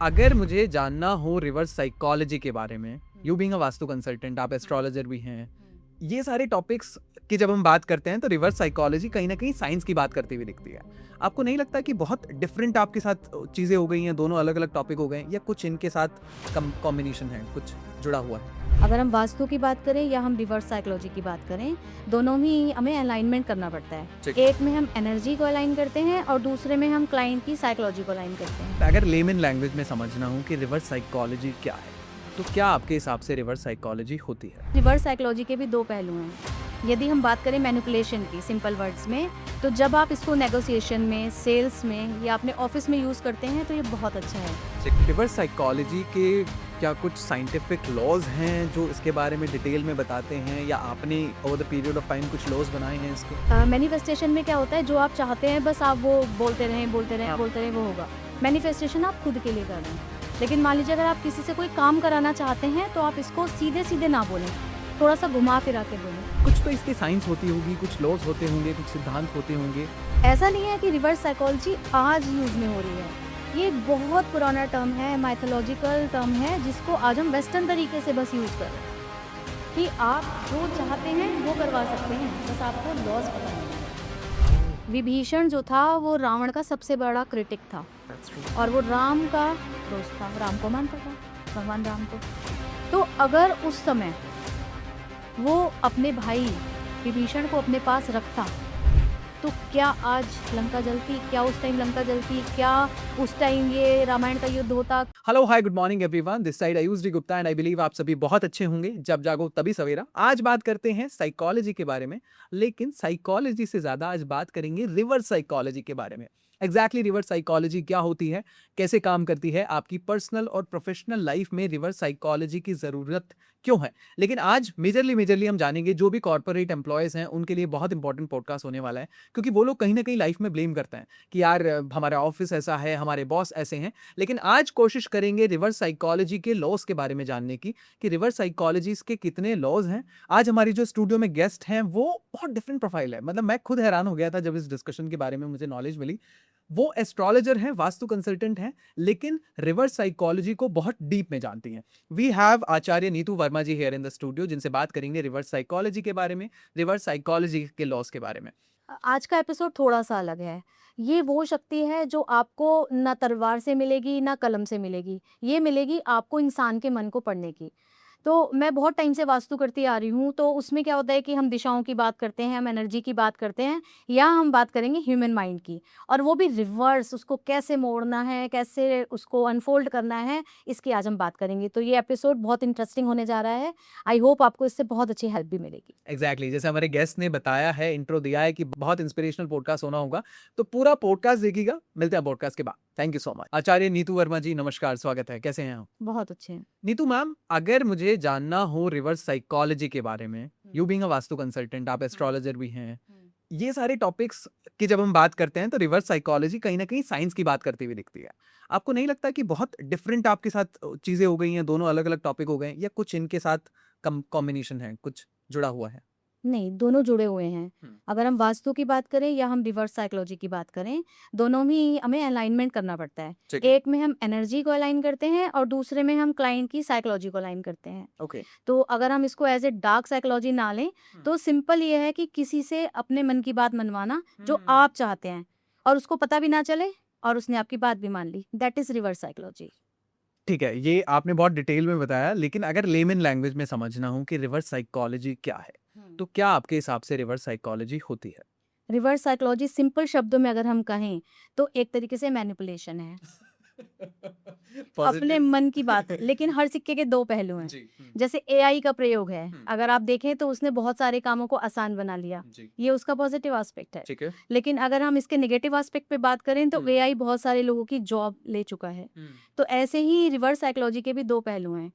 अगर मुझे जानना हो रिवर्स साइकोलॉजी के बारे में, you being a vastu consultant, आप एस्ट्रोलॉजर भी हैं, ये सारे टॉपिक्स की जब हम बात करते हैं तो रिवर्स साइकोलॉजी कहीं ना कहीं साइंस की बात करती हुई दिखती है। आपको नहीं लगता कि बहुत डिफरेंट आपके साथ चीज़ें हो गई हैं, दोनों अलग अलग टॉपिक हो गए, या कुछ इनके साथ कॉम्बिनेशन है, कुछ जुड़ा हुआ है? अगर हम वास्तु की बात करें या हम रिवर्स साइकोलॉजी की बात करें, दोनों ही हमें अलाइनमेंट करना पड़ता है। ठीक। एक में हम एनर्जी को अलाइन करते हैं और दूसरे में हम क्लाइंट की साइकोलॉजी को अलाइन करते हैं। अगर लेमन लैंग्वेज में समझना हो कि रिवर्स साइकोलॉजी क्या है, तो क्या आपके हिसाब से रिवर्स साइकोलॉजी होती है? रिवर्स साइकोलॉजी के भी दो पहलू हैं। यदि हम बात करें मैनिपुलेशन की सिंपल वर्ड्स में, तो जब आप इसको नेगोशिएशन में, सेल्स में या अपने ऑफिस में यूज़ करते हैं तो ये बहुत अच्छा है। रिवर्स साइकोलॉजी के क्या कुछ साइंटिफिक लॉज हैं जो इसके बारे में डिटेल में बताते हैं, या आपने over the period of time कुछ लॉज बनाए हैं इसके? मैनिफेस्टेशन में क्या होता है, जो आप चाहते हैं बस आप वो बोलते रहें बोलते रहें बोलते रहें, वो होगा। मैनिफेस्टेशन आप खुद के लिए कर रहे हैं। लेकिन मान लीजिए अगर आप किसी से कोई काम कराना चाहते हैं तो आप इसको सीधे सीधे ना बोलें, थोड़ा सा घुमा फिरा के बोलें। कुछ तो इसकी साइंस होती होगी, कुछ लॉज होते होंगे, कुछ सिद्धांत होते होंगे। ऐसा नहीं है कि रिवर्स साइकोलॉजी आज यूज़ में हो रही है। ये एक बहुत पुराना टर्म है, माइथोलॉजिकल टर्म है, जिसको आज हम वेस्टर्न तरीके से बस यूज़ कर रहे हैं कि आप जो चाहते हैं वो करवा सकते हैं, बस आपको लॉज पता नहीं है। विभीषण जो था वो रावण का सबसे बड़ा क्रिटिक था और वो राम का दोस्त था, राम को मानता था, भगवान राम को। तो अगर उस समय वो अपने भाई विभीषण को अपने पास रखता तो क्या आज लंका जलती? क्या उस टाइम लंका जलती? क्या उस टाइम ये रामायण का युद्ध होता? Hello, hi, good morning everyone, this side Ayush D Gupta and I believe आप सभी बहुत अच्छे होंगे। जब जागो तभी सवेरा। आज बात करते हैं साइकोलॉजी के बारे में, लेकिन साइकोलॉजी से ज्यादा आज बात करेंगे रिवर्स साइकोलॉजी के बारे में। एग्जैक्टली रिवर्स साइकोलॉजी क्या होती है, कैसे काम करती है, आपकी पर्सनल और प्रोफेशनल लाइफ में रिवर्स साइकोलॉजी की जरूरत क्यों है। लेकिन आज मेजरली हम जानेंगे जो भी कॉर्पोरेट एम्प्लॉयज हैं उनके लिए बहुत इंपॉर्टेंट पॉडकास्ट होने वाला है, क्योंकि वो लोग कहीं ना कहीं लाइफ में ब्लेम करते हैं कि यार हमारा ऑफिस ऐसा है, हमारे बॉस ऐसे हैं। लेकिन आज कोशिश करेंगे रिवर्स साइकोलॉजी के लॉज के बारे में जानने की, कि रिवर्स साइकोलॉजी के कितने लॉज हैं। आज हमारी जो स्टूडियो में गेस्ट हैं वो बहुत डिफरेंट प्रोफाइल है, मतलब मैं खुद हैरान हो गया था जब इस डिस्कशन के बारे में मुझे नॉलेज मिली। वो एस्ट्रोलॉजर हैं, वास्तु कंसल्टेंट हैं, लेकिन रिवर्स साइकोलॉजी को बहुत डीप में जानती हैं। We have Acharya Neetu Verma ji here in the studio, जिनसे बात करेंगे रिवर्स साइकोलॉजी के बारे में, रिवर्स साइकोलॉजी के लॉज के बारे में। आज का एपिसोड थोड़ा-सा अलग है। ये वो शक्ति है जो आपको ना तलवार से मिलेगी, ना कलम से मिलेगी। ये मिलेगी आपको इंसान के मन को पढ़ने की। तो मैं बहुत टाइम से वास्तु करती आ रही हूँ, तो उसमें क्या होता है कि हम दिशाओं की बात करते हैं, हम एनर्जी की बात करते हैं, या हम बात करेंगे ह्यूमन माइंड की, और वो भी रिवर्स, उसको कैसे मोड़ना है, कैसे उसको अनफोल्ड करना है, इसकी आज हम बात करेंगे। तो ये एपिसोड बहुत इंटरेस्टिंग होने जा रहा है। आई होप आपको इससे बहुत अच्छी हेल्प भी मिलेगी। एग्जैक्टली जैसे हमारे गेस्ट ने बताया है, इंट्रो दिया है कि बहुत इंस्पिरेशनल पॉडकास्ट होना होगा, तो पूरा पॉडकास्ट देखिएगा। मिलते हैं पॉडकास्ट के बाद। Thank you so much. Acharya Neetu Verma ji, नमस्कार, स्वागत है, कैसे हैं आप? बहुत अच्छे हैं। नीतू मैम, अगर मुझे जानना हो रिवर्स साइकोलॉजी के बारे में, you being a vastu consultant, आप एस्ट्रोलॉजर भी हैं, ये सारे टॉपिक्स की जब हम बात करते हैं तो रिवर्स साइकोलॉजी कहीं ना कहीं साइंस की बात करती हुई दिखती है। आपको नहीं लगता कि बहुत डिफरेंट आपके साथ चीजें हो गई हैं, दोनों अलग अलग टॉपिक हो गए, या कुछ इनके साथ कॉम्बिनेशन है, कुछ जुड़ा हुआ है? नहीं, दोनों जुड़े हुए हैं। हम्म। अगर हम वास्तु की बात करें या हम रिवर्स साइकोलॉजी की बात करें, दोनों ही हमें अलाइनमेंट करना पड़ता है। ठीक है। एक में हम एनर्जी को अलाइन करते हैं और दूसरे में हम क्लाइंट की साइकोलॉजी को अलाइन करते हैं। ओके। तो अगर हम इसको एज़ ए डार्क साइकोलॉजी ना लें, तो सिंपल ये है कि किसी से अपने मन की बात मनवाना जो आप चाहते हैं, और उसको पता भी ना चले और उसने आपकी बात भी मान ली। That is reverse psychology. ठीक है, ये आपने बहुत डिटेल में बताया, लेकिन अगर लेमन लैंग्वेज में समझना हो कि रिवर्स साइकोलॉजी क्या है, तो क्या आपके हिसाब से रिवर्स साइकोलॉजी होती है? रिवर्स साइकोलॉजी सिंपल शब्दों में अगर हम कहें, तो एक तरीके से मैनिपुलेशन है। अपने पॉजिटिव। मन की बात है, लेकिन हर सिक्के के दो पहलू हैं। जी। जैसे एआई का प्रयोग है, हम्म। अगर आप देखें तो उसने बहुत सारे कामों को आसान बना लिया। जी। ये उसका पॉजिटिव एस्पेक्ट है। ठीक है। लेकिन अगर हम इसके नेगेटिव एस्पेक्ट पे बात करें तो एआई बहुत सारे लोगों की जॉब ले चुका है। तो ऐसे ही रिवर्स साइकोलॉजी के भी दो पहलू हैं।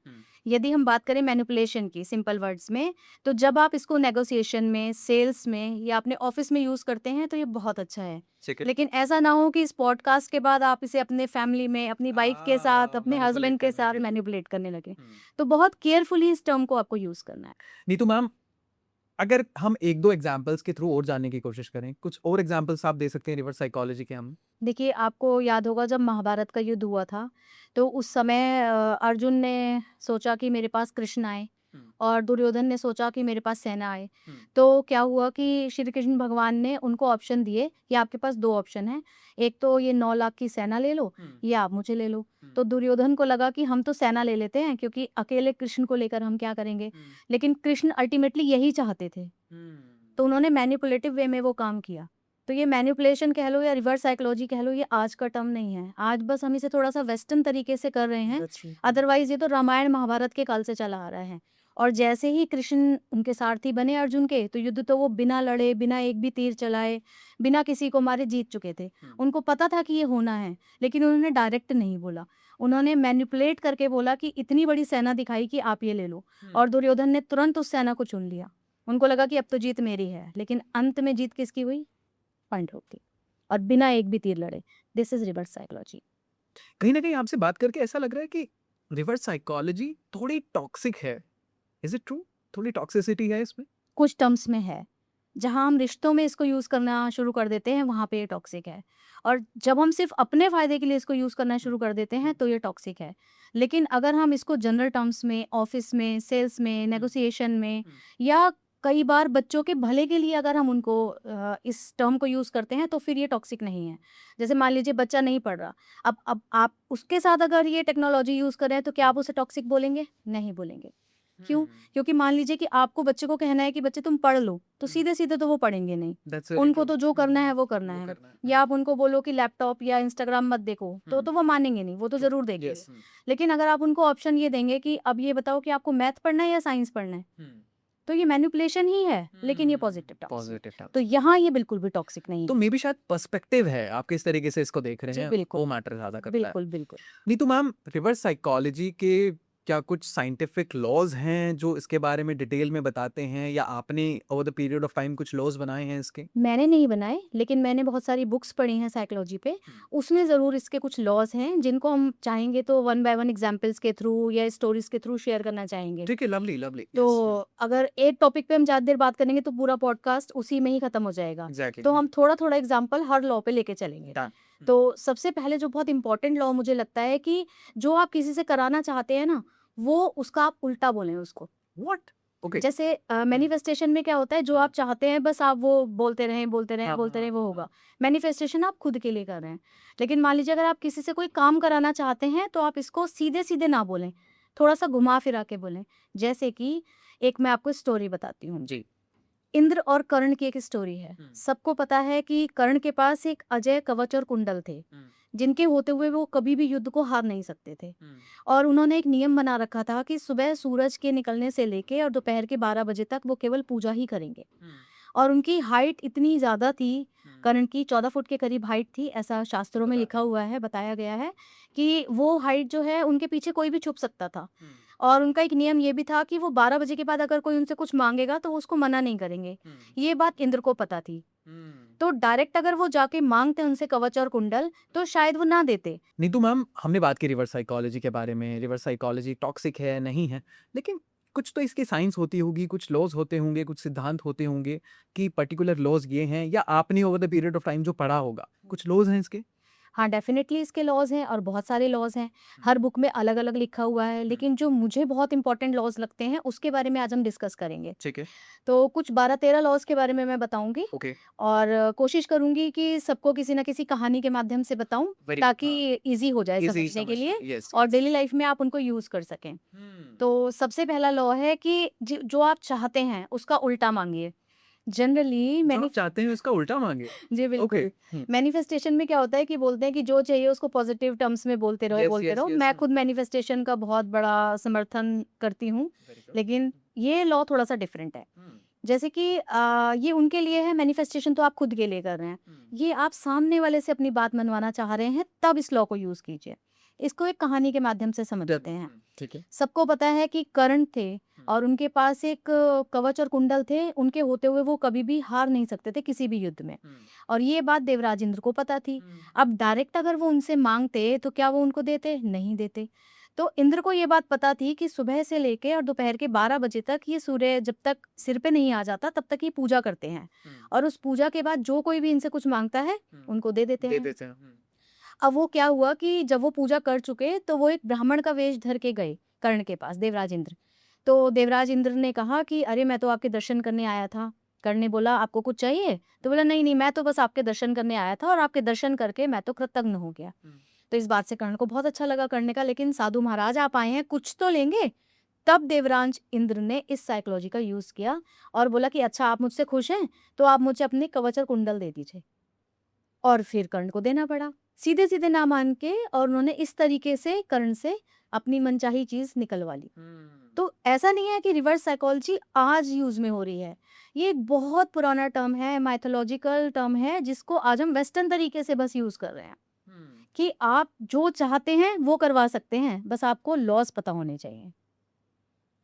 यदि हम बात करें मैनिपुलेशन की सिंपल वर्ड्स में, तो जब आप इसको नेगोशिएशन में, सेल्स में या अपने ऑफिस में यूज़ करते हैं तो ये बहुत अच्छा है। ठीक है। लेकिन ऐसा ना हो कि इस पॉडकास्ट के बाद आप इसे अपने फैमिली में, अपनी वाइफ के साथ, अपने मैनिपुलेट हस्बैंड के करने साथ लगे। मैनिपुलेट करने लगे। तो बहुत केयरफुली इस टर्म को आपको यूज़ करना है। नीतू मैम, अगर हम 1-2 एग्जांपल्स के थ्रू और जानने की कोशिश करें, कुछ और एग्जांपल्स आप दे सकते हैं रिवर्स साइकोलॉजी के हम? देखिए, आपको याद होगा जब महाभारत का युद्ध हुआ था, तो उस समय अर्जुन ने सोचा कि मेरे पास कृष्ण आए हुँ। और दुर्योधन ने सोचा कि मेरे पास सेना आए। हुँ। तो क्या हुआ कि श्री कृष्ण भगवान ने उनको ऑप्शन दिए कि आपके पास 2 ऑप्शन हैं, एक तो ये 9 लाख की सेना ले लो हुँ। या आप मुझे ले लो। हुँ। तो दुर्योधन को लगा कि हम तो सेना ले लेते हैं क्योंकि अकेले कृष्ण को लेकर हम क्या करेंगे? हुँ। लेकिन कृष्ण अल्टीमेटली यही चाहते थे। हुँ। तो उन्होंने मैनिपुलेटिव वे में वो काम किया। तो ये मैनिपुलेशन कह लो या रिवर्स साइकोलॉजी कह लो, ये आज का टर्म नहीं है। आज बस हम इसे थोड़ा-सा वेस्टर्न तरीके से कर रहे हैं। That's true. अदरवाइज़ ये तो रामायण महाभारत के काल से चला आ रहा है। और जैसे ही कृष्ण उनके सारथी बने अर्जुन के, तो युद्ध तो वो बिना लड़े, बिना एक भी तीर चलाए, बिना किसी को मारे जीत चुके थे। हुँ। उनको पता था कि ये होना है, लेकिन उन्होंने डायरेक्ट नहीं बोला। उन्होंने मैनिपुलेट करके बोला कि इतनी बड़ी सेना दिखाई कि आप ये ले लो। और दुर्योधन ने तुरंत उस सेना को चुन लिया। उनको लगा कि अब तो जीत मेरी है, लेकिन अंत में जीत किसकी हुई? पांडवों की, और बिना एक भी तीर लड़े। This is reverse psychology. कहीं न कहीं आपसे बात करके ऐसा लग रहा है कि रिवर्स साइकोलॉजी थोड़ी टॉक्सिक है। Is it true? थोड़ी टॉक्सिसिटी है इसमें? कुछ टर्म्स में है। जहाँ हम रिश्तों में इसको यूज़ करना शुरू कर देते हैं, वहाँ पे ये टॉक्सिक है। और जब हम सिर्फ़ अपने फ़ायदे के लिए इसको यूज़ करना शुरू कर देते हैं, तो ये टॉक्सिक है। लेकिन अगर हम इसको जनरल टर्म्स में, ऑफ़िस में, सेल्स में, नेगोशिएशन में या कई बार बच्चों के भले के लिए अगर हम उनको इस टर्म को यूज़ करते हैं, तो फिर ये टॉक्सिक नहीं है। जैसे मान लीजिए बच्चा नहीं पढ़ रहा, अब आप उसके साथ अगर ये टेक्नोलॉजी यूज़ कर रहे हैं, तो क्या आप उसे टॉक्सिक बोलेंगे? नहीं बोलेंगे। क्यों? क्योंकि मान लीजिए कि आपको बच्चे को कहना है कि बच्चे तुम पढ़ लो, तो सीधे-सीधे तो वो पढ़ेंगे नहीं। दैट्स वेरी उनको ट्रू। तो जो करना है वो करना है। या आप उनको बोलो कि लैपटॉप या इंस्टाग्राम मत देखो, तो वो मानेंगे नहीं, वो तो ज़रूर देखेंगे। यस। लेकिन अगर आप उनको ऑप्शन ये देंगे कि अब ये बताओ कि आपको मैथ पढ़ना है या साइंस पढ़ना है? तो ये मैनिपुलेशन ही है, लेकिन ये पॉजिटिव टर्म्स में। Positive terms. तो यहाँ ये बिल्कुल भी टॉक्सिक नहीं तो है। मे बी शायद पर्सपेक्टिव है, आप किस तरीके से इसको देख रहे जी, हैं, बिल्कुल। वो मैटर ज़्यादा करता है। बिल्कुल, बिल्कुल। नीतू मैम, रिवर्स साइकोलॉजी के क्या कुछ साइंटिफिक लॉज हैं जो इसके बारे में डिटेल में बताते हैं, या आपने over the period of time कुछ लॉज बनाए हैं इसके? मैंने नहीं बनाए, लेकिन मैंने बहुत सारी बुक्स पढ़ी हैं साइकोलॉजी पे। उसमें ज़रूर इसके कुछ लॉज़ हैं, जिनको हम चाहेंगे तो वन बाय वन एग्ज़ाम्पल्स के थ्रू या स्टोरीज़ के थ्रू शेयर करना चाहेंगे। ठीक है, लवली लवली। तो अगर एक टॉपिक पे हम ज़्यादा देर बात करेंगे, तो पूरा पॉडकास्ट उसी में ही खत्म हो जाएगा। एग्जैक्टली। तो हम थोड़ा-थोड़ा एग्ज़ाम्पल हर लॉ पे लेके चलेंगे। Done. तो सबसे पहले जो बहुत इम्पोर्टेंट लॉ मुझे लगता है कि जो आप किसी से कराना चाहते हैं ना, वो उसका आप उल्टा बोलें उसको। व्हाट? ओके। जैसे मैनिफेस्टेशन में क्या होता है, जो आप चाहते हैं बस आप वो बोलते रहें, बोलते रहें, हाँ, बोलते रहें, हाँ, वो हाँ। होगा। मैनिफेस्टेशन आप खुद के लिए कर रहे हैं। लेकिन मान लीजिए अगर आप किसी से कोई काम कराना चाहते हैं, तो आप इसको सीधे-सीधे ना बोलें, थोड़ा-सा घुमा-फिरा के बोलें। जैसे कि एक मैं आपको स्टोरी बताती हूँ। जी। इंद्र और कर्ण की एक स्टोरी है। सबको पता है कि कर्ण के पास एक अजय कवच और कुंडल थे, जिनके होते हुए वो कभी भी युद्ध को हार नहीं सकते थे। और उन्होंने एक नियम बना रखा था कि सुबह सूरज के निकलने से लेके और दोपहर के 12 बजे तक वो केवल पूजा ही करेंगे। और उनकी हाइट इतनी ज़्यादा थी, कर्ण की 14 फुट के करीब हाइट थी, ऐसा शास्त्रों में लिखा हुआ है, बताया गया है कि वो हाइट जो है उनके पीछे कोई भी छुप सकता था। और उनका एक नियम ये भी था कि वो 12 बजे के बाद अगर कोई उनसे कुछ मांगेगा तो वो उसको मना नहीं करेंगे। ये बात इंद्र को पता थी। तो डायरेक्ट अगर वो जाके मांगते उनसे कवच और कुंडल, तो शायद वो ना देते। नीतू मैम, हमने बात की रिवर्स साइकोलॉजी के बारे में, रिवर्स साइकोलॉजी टॉक्सिक है, नहीं है, लेकिन कुछ तो इसकी साइंस होती होगी, कुछ लॉज होते होंगे, कुछ सिद्धांत होते होंगे कि पर्टिकुलर लॉज ये हैं, या आपने over the period of time जो पढ़ा होगा, कुछ लॉज हैं इसके? हाँ, डेफ़िनेटली इसके लॉज़ हैं और बहुत सारे लॉज़ हैं। हर बुक में अलग-अलग लिखा हुआ है, लेकिन जो मुझे बहुत इम्पोर्टेंट लॉज़ लगते हैं, उसके बारे में आज हम डिस्कस करेंगे। ठीक है। तो कुछ 12-13 लॉज़ के बारे में मैं बताऊँगी ओके। और कोशिश करूँगी कि सबको किसी न किसी कहानी के माध्यम से बताऊँ, Very- ताकि हाँ। ईज़ी हो जाए Easy समझने के समझ- लिए yes, और yes. डेली लाइफ़ में आप उनको यूज़ कर सकें। तो सबसे पहला लॉ है कि जो आप चाहते हैं, उसका उल्टा माँगिए। जनरली जो आप चाहते हैं उसका उल्टा मांगे। जी, बिल्कुल। ओके। मैनिफेस्टेशन में क्या होता है कि बोलते हैं कि जो चाहिए उसको पॉजिटिव टर्म्स में बोलते रहो, Yes, बोलते yes, रहो। yes, मैं हाँ। खुद मैनिफेस्टेशन का बहुत बड़ा समर्थन करती हूँ, लेकिन ये लॉ थोड़ा-सा डिफरेंट है। जैसे कि ये उनके लिए है, मैनिफेस्टेशन तो आप खुद के लिए कर रहे हैं। ये आप सामने वाले से अपनी बात मनवाना चाह रहे हैं, तब इस लॉ को यूज़ कीजिए। इसको एक कहानी के माध्यम से समझते हैं। ठीक है। सबको पता है कि कर्ण थे, और उनके पास एक कवच और कुंडल थे, उनके होते हुए वो कभी भी हार नहीं सकते थे किसी भी युद्ध में। और ये बात देवराज इंद्र को पता थी। अब डायरेक्ट अगर वो उनसे मांगते तो क्या वो उनको देते? नहीं देते। तो इंद्र को ये बात पता थी कि सुबह से लेके और दोपहर के 12 बजे तक ये सूर्य जब तक सिर पे नहीं आ जाता तब तक ये पूजा करते हैं, और उस पूजा के बाद जो कोई भी इनसे कुछ मांगता है उनको दे देते हैं। अब वो क्या हुआ कि जब वो पूजा कर चुके तो वो एक ब्राह्मण का वेश धर के गए कर्ण के पास, देवराज इंद्र। तो देवराज इंद्र ने कहा कि अरे मैं तो आपके दर्शन करने आया था। कर्ण ने बोला आपको कुछ चाहिए? तो बोला नहीं नहीं, मैं तो बस आपके दर्शन करने आया था और आपके दर्शन करके मैं तो कृतज्ञ हो गया। तो इस बात से कर्ण को बहुत अच्छा लगा। कर्ण ने कहा लेकिन साधु महाराज आप आए हैं, कुछ तो लेंगे। तब देवराज इंद्र ने इस साइकोलॉजी का यूज किया और बोला कि अच्छा आप मुझसे खुश हैं तो आप मुझे अपने कवच और कुंडल दे दीजिए। और फिर कर्ण को देना पड़ा, सीधे सीधे ना मान के, और उन्होंने इस तरीके से कर्ण से अपनी मनचाही चीज निकलवा ली। तो ऐसा नहीं है कि रिवर्स साइकोलॉजी आज यूज में हो रही है, ये एक बहुत पुराना टर्म है, माइथोलॉजिकल टर्म है, जिसको आज हम वेस्टर्न तरीके से बस यूज कर रहे हैं कि आप जो चाहते हैं वो करवा सकते हैं, बस आपको लॉज पता होने चाहिए।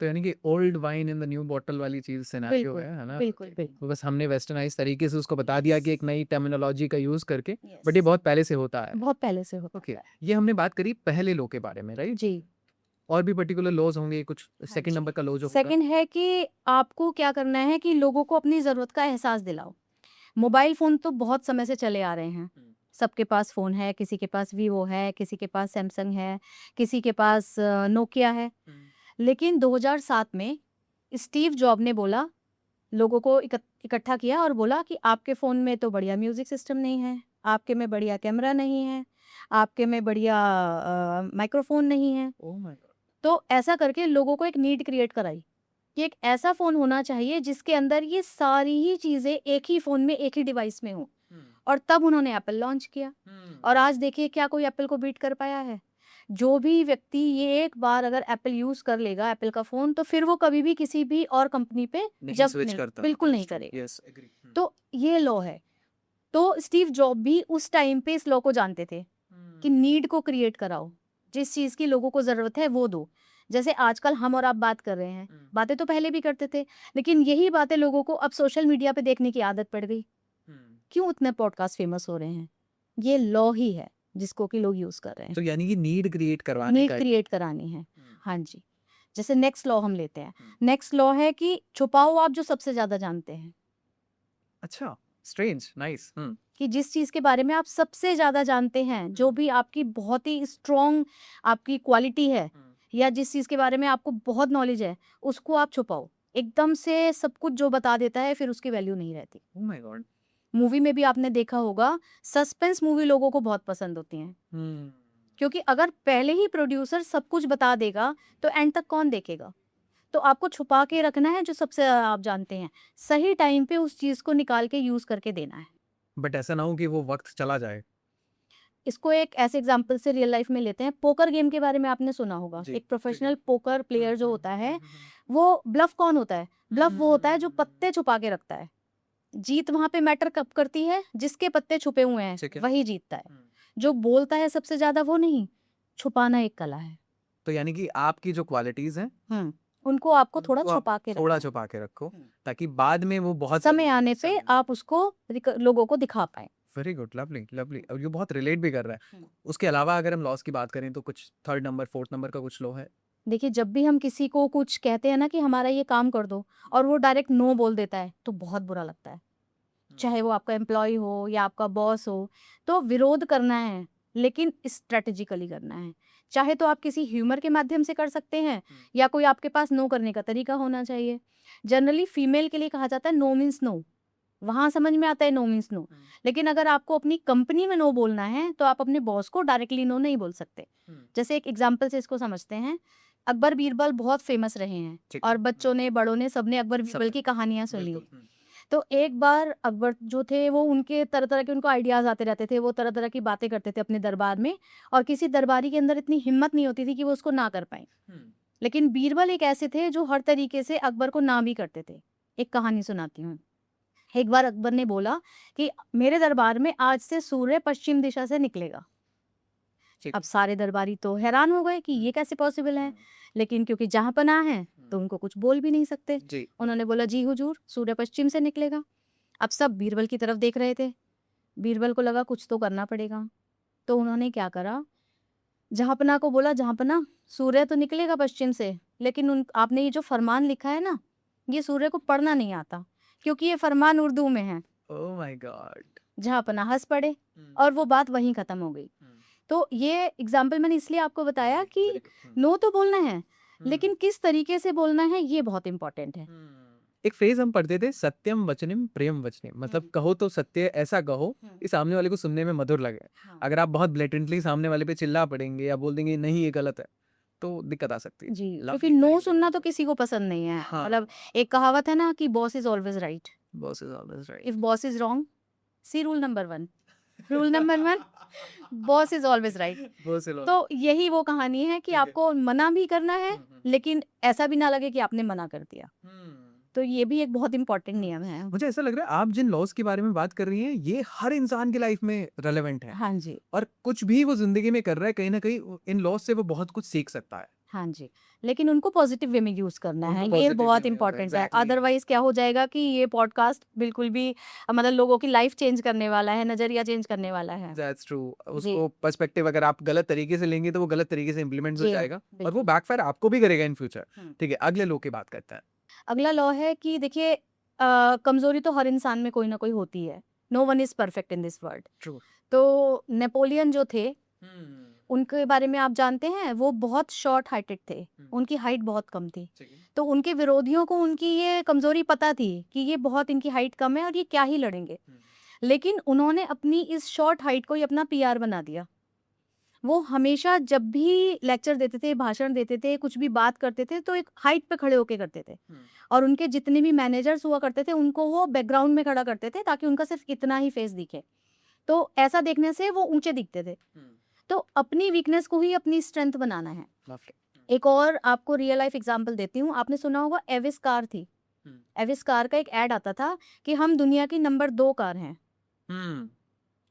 तो यानी कि old wine in the new bottle वाली चीज सिनेरियो बिल्कुल है ना? बिल्कुल बिल्कुल। बस हमने वेस्टर्नाइज तरीके से उसको बता दिया कि एक नई टर्मिनोलॉजी का यूज करके, Yes. बट ये बहुत पहले से होता है। बहुत पहले से होता ओके, है। ये हमने बात करी पहले लॉ के बारे में, राइट? जी। और भी पर्टिकुलर लॉज होंगे कुछ? सेकंड जी। नंबर का लॉ जो होगा? सेकंड है कि आपको क्या करना है कि लोगों को अपनी जरूरत का एहसास दिलाओ। मोबाइल फोन तो बहुत समय से चले आ रहे हैं, सबके पास फोन है, किसी के पास वीवो है, किसी के पास सैमसंग है, किसी के पास नोकिया है। लेकिन 2007 में स्टीव जॉब ने बोला, लोगों को इकट्ठा किया और बोला कि आपके फ़ोन में तो बढ़िया म्यूज़िक सिस्टम नहीं है, आपके में बढ़िया कैमरा नहीं है, आपके में बढ़िया माइक्रोफ़ोन नहीं है। Oh my God! तो ऐसा करके लोगों को एक नीड क्रिएट कराई कि एक ऐसा फ़ोन होना चाहिए जिसके अंदर ये सारी ही चीज़ें एक ही फ़ोन में, एक ही डिवाइस में हों। और तब उन्होंने एप्पल लॉन्च किया। और आज देखिए क्या कोई एप्पल को बीट कर पाया है? जो भी व्यक्ति ये एक बार अगर एप्पल यूज़ कर लेगा, एप्पल का फ़ोन, तो फिर वो कभी भी किसी भी और कंपनी पे नहीं जंप स्विच नहीं, करता। बिल्कुल नहीं That's true. करेगा। Yes, agree. तो ये लॉ है। तो स्टीव जॉब भी उस टाइम पे इस लॉ को जानते थे कि नीड को क्रिएट कराओ, जिस चीज़ की लोगों को ज़रूरत है वो दो। जैसे आजकल हम और आप बात कर रहे हैं, बातें तो पहले भी करते थे, लेकिन यही बातें लोगों को अब सोशल मीडिया पे देखने की आदत पड़ गई। क्यों इतने पॉडकास्ट फेमस हो रहे हैं? ये लॉ ही है जिसको कि लोग यूज़ कर रहे हैं। तो यानी कि नीड क्रिएट करवाने नीड का क्रिएट करानी है। हाँ जी। जैसे नेक्स्ट लॉ हम लेते हैं। नेक्स्ट लॉ है कि छुपाओ आप जो सबसे ज़्यादा जानते हैं। अच्छा, स्ट्रेंज, नाइस। कि जिस चीज़ के बारे में आप सबसे ज़्यादा जानते हैं, जो भी आपकी बहुत ही स्ट्रॉन्ग आपकी क्वालिटी है, या जिस चीज़ के बारे में आपको बहुत नॉलेज है, उसको आप छुपाओ। एकदम से सब कुछ जो बता देता है, फिर उसकी वैल्यू नहीं रहती। Oh my God! मूवी में भी आपने देखा होगा, सस्पेंस मूवी लोगों को बहुत पसंद होती हैं। क्योंकि अगर पहले ही प्रोड्यूसर सब कुछ बता देगा, तो एंड तक कौन देखेगा? तो आपको छुपा के रखना है जो सबसे ज़्यादा आप जानते हैं। सही टाइम पे उस चीज़ को निकाल के यूज़ करके देना है। बट ऐसा ना हो कि वो वक्त चला जाए। इसको एक ऐसे एग्जांपल से रियल लाइफ में लेते हैं। पोकर गेम के बारे में आपने सुना होगा। जी, एक प्रोफेशनल पोकर प्लेयर जो होता है, हम्म, वो ब्लफ कौन होता है? ब्लफ वो होता है जो पत्ते छुपा के रखता है। जीत वहाँ पे मैटर कब करती है? जिसके पत्ते छुपे हुए ठीक हैं, है। वही जीतता है। जो बोलता है सबसे ज़्यादा वो नहीं, छुपाना एक कला है। तो यानी कि आपकी जो क्वालिटीज हैं उनको आपको थोड़ा उनको आप छुपा के थोड़ा रखना है। छुपा के रखो, ताकि बाद में वो बहुत समय आने पे आप उसको लोगों को दिखा पाएँ। Very good, lovely lovely. और ये बहुत रिलेट भी कर रहा है। उसके अलावा अगर हम लॉस की बात करें तो कुछ थर्ड नंबर, फोर्थ नंबर का कुछ लॉ है? देखिए, जब भी हम किसी को कुछ कहते हैं ना कि हमारा ये काम कर दो, और वो डायरेक्ट नो बोल देता है, तो बहुत बुरा लगता है। चाहे वो आपका एम्प्लॉय हो या आपका बॉस हो, तो विरोध करना है, लेकिन स्ट्रेटेजिकली करना है। चाहे तो आप किसी ह्यूमर के माध्यम से कर सकते हैं, या कोई आपके पास नो करने का तरीका होना चाहिए। जनरली फीमेल के लिए कहा जाता है नो मीन्स नो, वहाँ समझ में आता है नो मीन्स नो। लेकिन अगर आपको अपनी कंपनी में नो बोलना है, तो आप अपने बॉस को डायरेक्टली नो नहीं बोल सकते। जैसे एक एग्जाम्पल से इसको समझते हैं। अकबर बीरबल बहुत फेमस रहे हैं, ठीक। और बच्चों ने, बड़ों ने, सबने अकबर बीरबल की कहानियां सुनी। बिल्कुल। तो एक बार अकबर जो थे, वो उनके तरह तरह के उनको आइडियाज आते रहते थे, वो तरह तरह की बातें करते थे अपने दरबार में, और किसी दरबारी के अंदर इतनी हिम्मत नहीं होती थी कि वो उसको ना कर पाए। लेकिन बीरबल एक ऐसे थे जो हर तरीके से अकबर को ना भी करते थे। एक कहानी सुनाती हूँ। एक बार अकबर ने बोला कि मेरे दरबार में आज से सूर्य पश्चिम दिशा से निकलेगा। ठीक। अब सारे दरबारी तो हैरान हो गए कि ये कैसे पॉसिबल है, लेकिन क्योंकि जहाँपनाह है, तो उनको कुछ बोल भी नहीं सकते। जी उन्होंने बोला जी हुजूर, सूर्य पश्चिम से निकलेगा। अब सब बीरबल की तरफ देख रहे थे। बीरबल को लगा कुछ तो करना पड़ेगा। तो उन्होंने क्या करा, जहाँपना को बोला, जहाँपना सूर्य तो निकलेगा पश्चिम से, लेकिन आपने ये जो फरमान लिखा है ना, ये सूर्य को पढ़ना नहीं आता, क्योंकि ये फरमान उर्दू में है। Oh my God. जहाँपना हंस पड़े और वो बात वहीं खत्म हो गई। तो ये एग्जाम्पल मैंने इसलिए आपको बताया कि नो तो बोलना है, लेकिन किस तरीके से बोलना है ये बहुत इंपॉर्टेंट है। एक फ्रेज हम पढ़ते थे, सत्यम वचनम प्रियम वचनम, मतलब कहो तो सत्य ऐसा कहो कि सामने वाले को सुनने में मधुर लगे। हाँ। अगर आप बहुत ब्लेटेंटली सामने वाले पे चिल्ला पड़ेंगे या बोल देंगे नहीं ये गलत है, तो दिक्कत आ सकती है। जी, Lovely, क्योंकि very नो good. सुनना तो किसी को पसंद नहीं है। हाँ। मतलब एक कहावत है ना कि boss is always right, Boss is always right. If boss is wrong, see rule number 1, rule number 1, boss is always right. Boss is always- तो यही वो कहानी है कि ठीक है। आपको मना भी करना है, हम्म। लेकिन ऐसा भी ना लगे कि आपने मना कर दिया। तो ये भी एक बहुत इंपॉर्टेंट नियम है। मुझे ऐसा लग रहा है आप जिन लॉस के बारे में बात कर रही हैं ये हर इंसान की लाइफ में रेलेवेंट है, हाँ जी, और कुछ भी वो जिंदगी में कर रहा है कहीं ना कहीं इन लॉस से वो बहुत कुछ सीख सकता है। हाँ जी, लेकिन उनको पॉजिटिव वे में यूज करना उनको है, ये positive बहुत way में इंपॉर्टेंट है। exactly. अदरवाइज क्या हो जाएगा कि ये पॉडकास्ट बिल्कुल भी मतलब लोगों की लाइफ चेंज करने वाला है, नजरिया चेंज करने वाला है। That's true. उसको पर्सपेक्टिव अगर आप गलत तरीके से लेंगे तो वो गलत तरीके से इम्प्लीमेंट हो जी, जाएगा और बिल्कुल। वो बैकफायर आपको भी करेगा इन फ्यूचर। हम्म। ठीक है, अगले लो की बात करते हैं। अगला लॉ है कि देखिए कमजोरी तो हर इंसान में कोई ना कोई होती है। No one is perfect in this world. True. तो नेपोलियन जो थे, उनके बारे में आप जानते हैं, वो बहुत शॉर्ट हाइटेड थे, उनकी हाइट बहुत कम थी। तो उनके विरोधियों को उनकी ये कमजोरी पता थी कि ये बहुत इनकी हाइट कम है और ये क्या ही लड़ेंगे, लेकिन उन्होंने अपनी इस शॉर्ट हाइट को ही अपना पीआर बना दिया। वो हमेशा जब भी लेक्चर देते थे, भाषण देते थे, कुछ भी बात करते थे, तो एक हाइट पे खड़े होके करते थे। और उनके जितने भी मैनेजर्स हुआ करते थे उनको वो बैकग्राउंड में खड़ा करते थे ताकि उनका सिर्फ इतना ही फेस दिखे। तो ऐसा देखने से वो ऊंचे दिखते थे। तो अपनी वीकनेस को ही अपनी स्ट्रेंथ बनाना है। एक और आपको रियल लाइफ एग्जांपल देती हूँ। आपने सुना होगा एविस कार थी। एविस कार का एक ऐड आता था कि हम दुनिया की नंबर 2 कार हैं।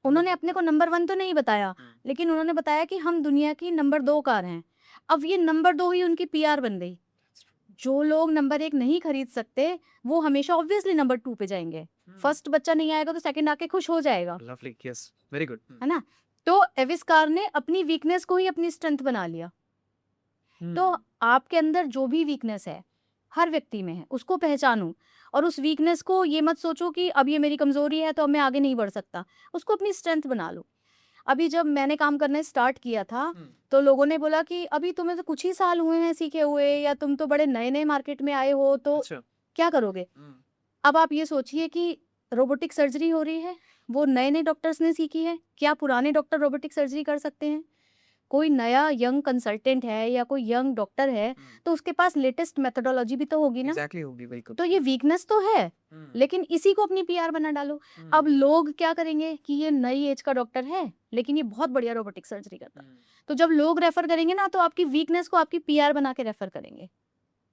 उन्होंने अपने को नंबर 1 तो नहीं बताया, लेकिन उन्होंने बताया कि हम दुनिया की नंबर 2 कार हैं। अब ये नंबर 2 ही उनकी पीआर बन गई। जो लोग नंबर 1 नहीं खरीद सकते वो हमेशा ऑब्वियसली नंबर 2 पे जाएंगे। फर्स्ट बच्चा नहीं आएगा तो सेकंड आके खुश हो जाएगा, Lovely. Yes. Very good. है ना। तो एविस कार ने अपनी वीकनेस को ही अपनी स्ट्रेंथ बना लिया। तो आपके अंदर जो भी वीकनेस है, हर व्यक्ति में है, उसको पहचानो और उस वीकनेस को ये मत सोचो कि अब ये मेरी कमजोरी है तो अब मैं आगे नहीं बढ़ सकता। उसको अपनी स्ट्रेंथ बना लो। अभी जब मैंने काम करना स्टार्ट किया था तो लोगों ने बोला कि अभी तुम्हें तो कुछ ही साल हुए हैं सीखे हुए, या तुम तो बड़े नए नए मार्केट में आए हो, तो अच्छा। क्या करोगे। अब आप ये सोचिए कि रोबोटिक सर्जरी हो रही है, वो नए नए डॉक्टर्स ने सीखी है। क्या पुराने डॉक्टर रोबोटिक सर्जरी कर सकते हैं? कोई नया यंग कंसल्टेंट है या कोई यंग डॉक्टर है तो उसके पास लेटेस्ट मेथोडोलॉजी भी तो होगी ना। Exactly होगी, बिल्कुल। तो ये वीकनेस तो है, लेकिन इसी को अपनी पीआर बना डालो। अब लोग क्या करेंगे कि ये नई एज का डॉक्टर है लेकिन ये बहुत बढ़िया रोबोटिक सर्जरी करता है, तो जब लोग रेफर करेंगे ना तो आपकी वीकनेस को आपकी पीआर बना के रेफर करेंगे।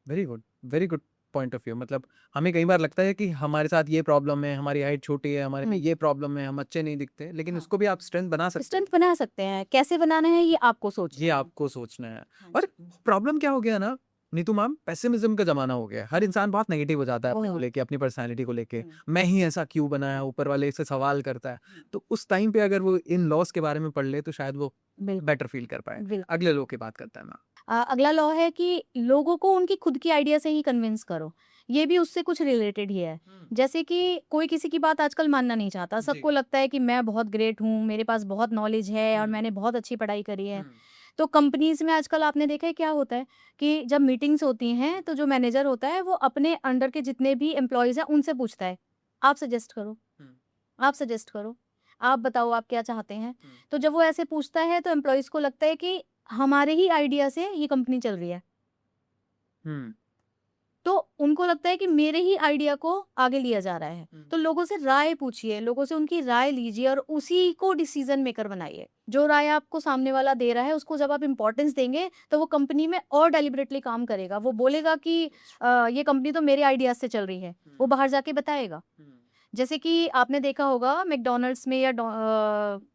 Very good point of view. मतलब हमें कई बार लगता है कि हमारे साथ ये प्रॉब्लम है, हमारी हाइट छोटी है, हमारे में ये प्रॉब्लम है, हम अच्छे नहीं दिखते, लेकिन हाँ। उसको भी आप स्ट्रेंथ बना सकते स्ट्रेंथ बना सकते हैं। कैसे बनाना है ये आपको हैं। सोचना ये है। आपको सोचना है। हाँ और जी। प्रॉब्लम क्या हो गया ना नीतू मैम, पेसिमिज्म का जमाना हो गया है। हर इंसान बहुत नेगेटिव हो जाता है अपने को लेके, अपनी पर्सनालिटी को लेके। मैं ही ऐसा क्यों बनाया, ऊपर वाले से सवाल करता है। तो उस टाइम पे अगर वो इन लॉस के बारे में पढ़ ले तो शायद वो बिल्कुल बेटर फील कर पाए। बिल्कुल। अगले लॉ की बात करता है मैम। अगला लॉ है कि लोगों को उनकी खुद की आइडिया से ही कन्विंस करो। ये भी उससे कुछ रिलेटेड ही है। जैसे कि कोई किसी की बात आजकल मानना नहीं चाहता। सबको लगता है कि मैं बहुत ग्रेट हूँ, मेरे पास बहुत नॉलेज है और मैंने बहुत अच्छी पढ़ाई करी है। तो कंपनीज में आजकल आपने देखा है क्या होता है कि जब मीटिंग्स होती हैं तो जो मैनेजर होता है वो अपने अंडर के जितने भी एम्प्लॉयज हैं उनसे पूछता है, आप सजेस्ट करो, आप सजेस्ट करो, आप बताओ आप क्या चाहते हैं। तो जब वो ऐसे पूछता है तो एम्प्लॉयज को लगता है कि हमारे ही आइडिया से ये कंपनी चल रही है। तो उनको लगता है कि मेरे ही आइडिया को आगे लिया जा रहा है। तो लोगों से राय पूछिए, लोगों से उनकी राय लीजिए और उसी को डिसीजन मेकर बनाइए। जो राय आपको सामने वाला दे रहा है उसको जब आप इम्पोर्टेंस देंगे तो वो कंपनी में और डेलिबरेटली काम करेगा। वो बोलेगा कि ये कंपनी तो मेरे आइडियाज से चल रही है, वो बाहर जाके बताएगा। जैसे कि आपने देखा होगा मैकडॉनल्ड्स में या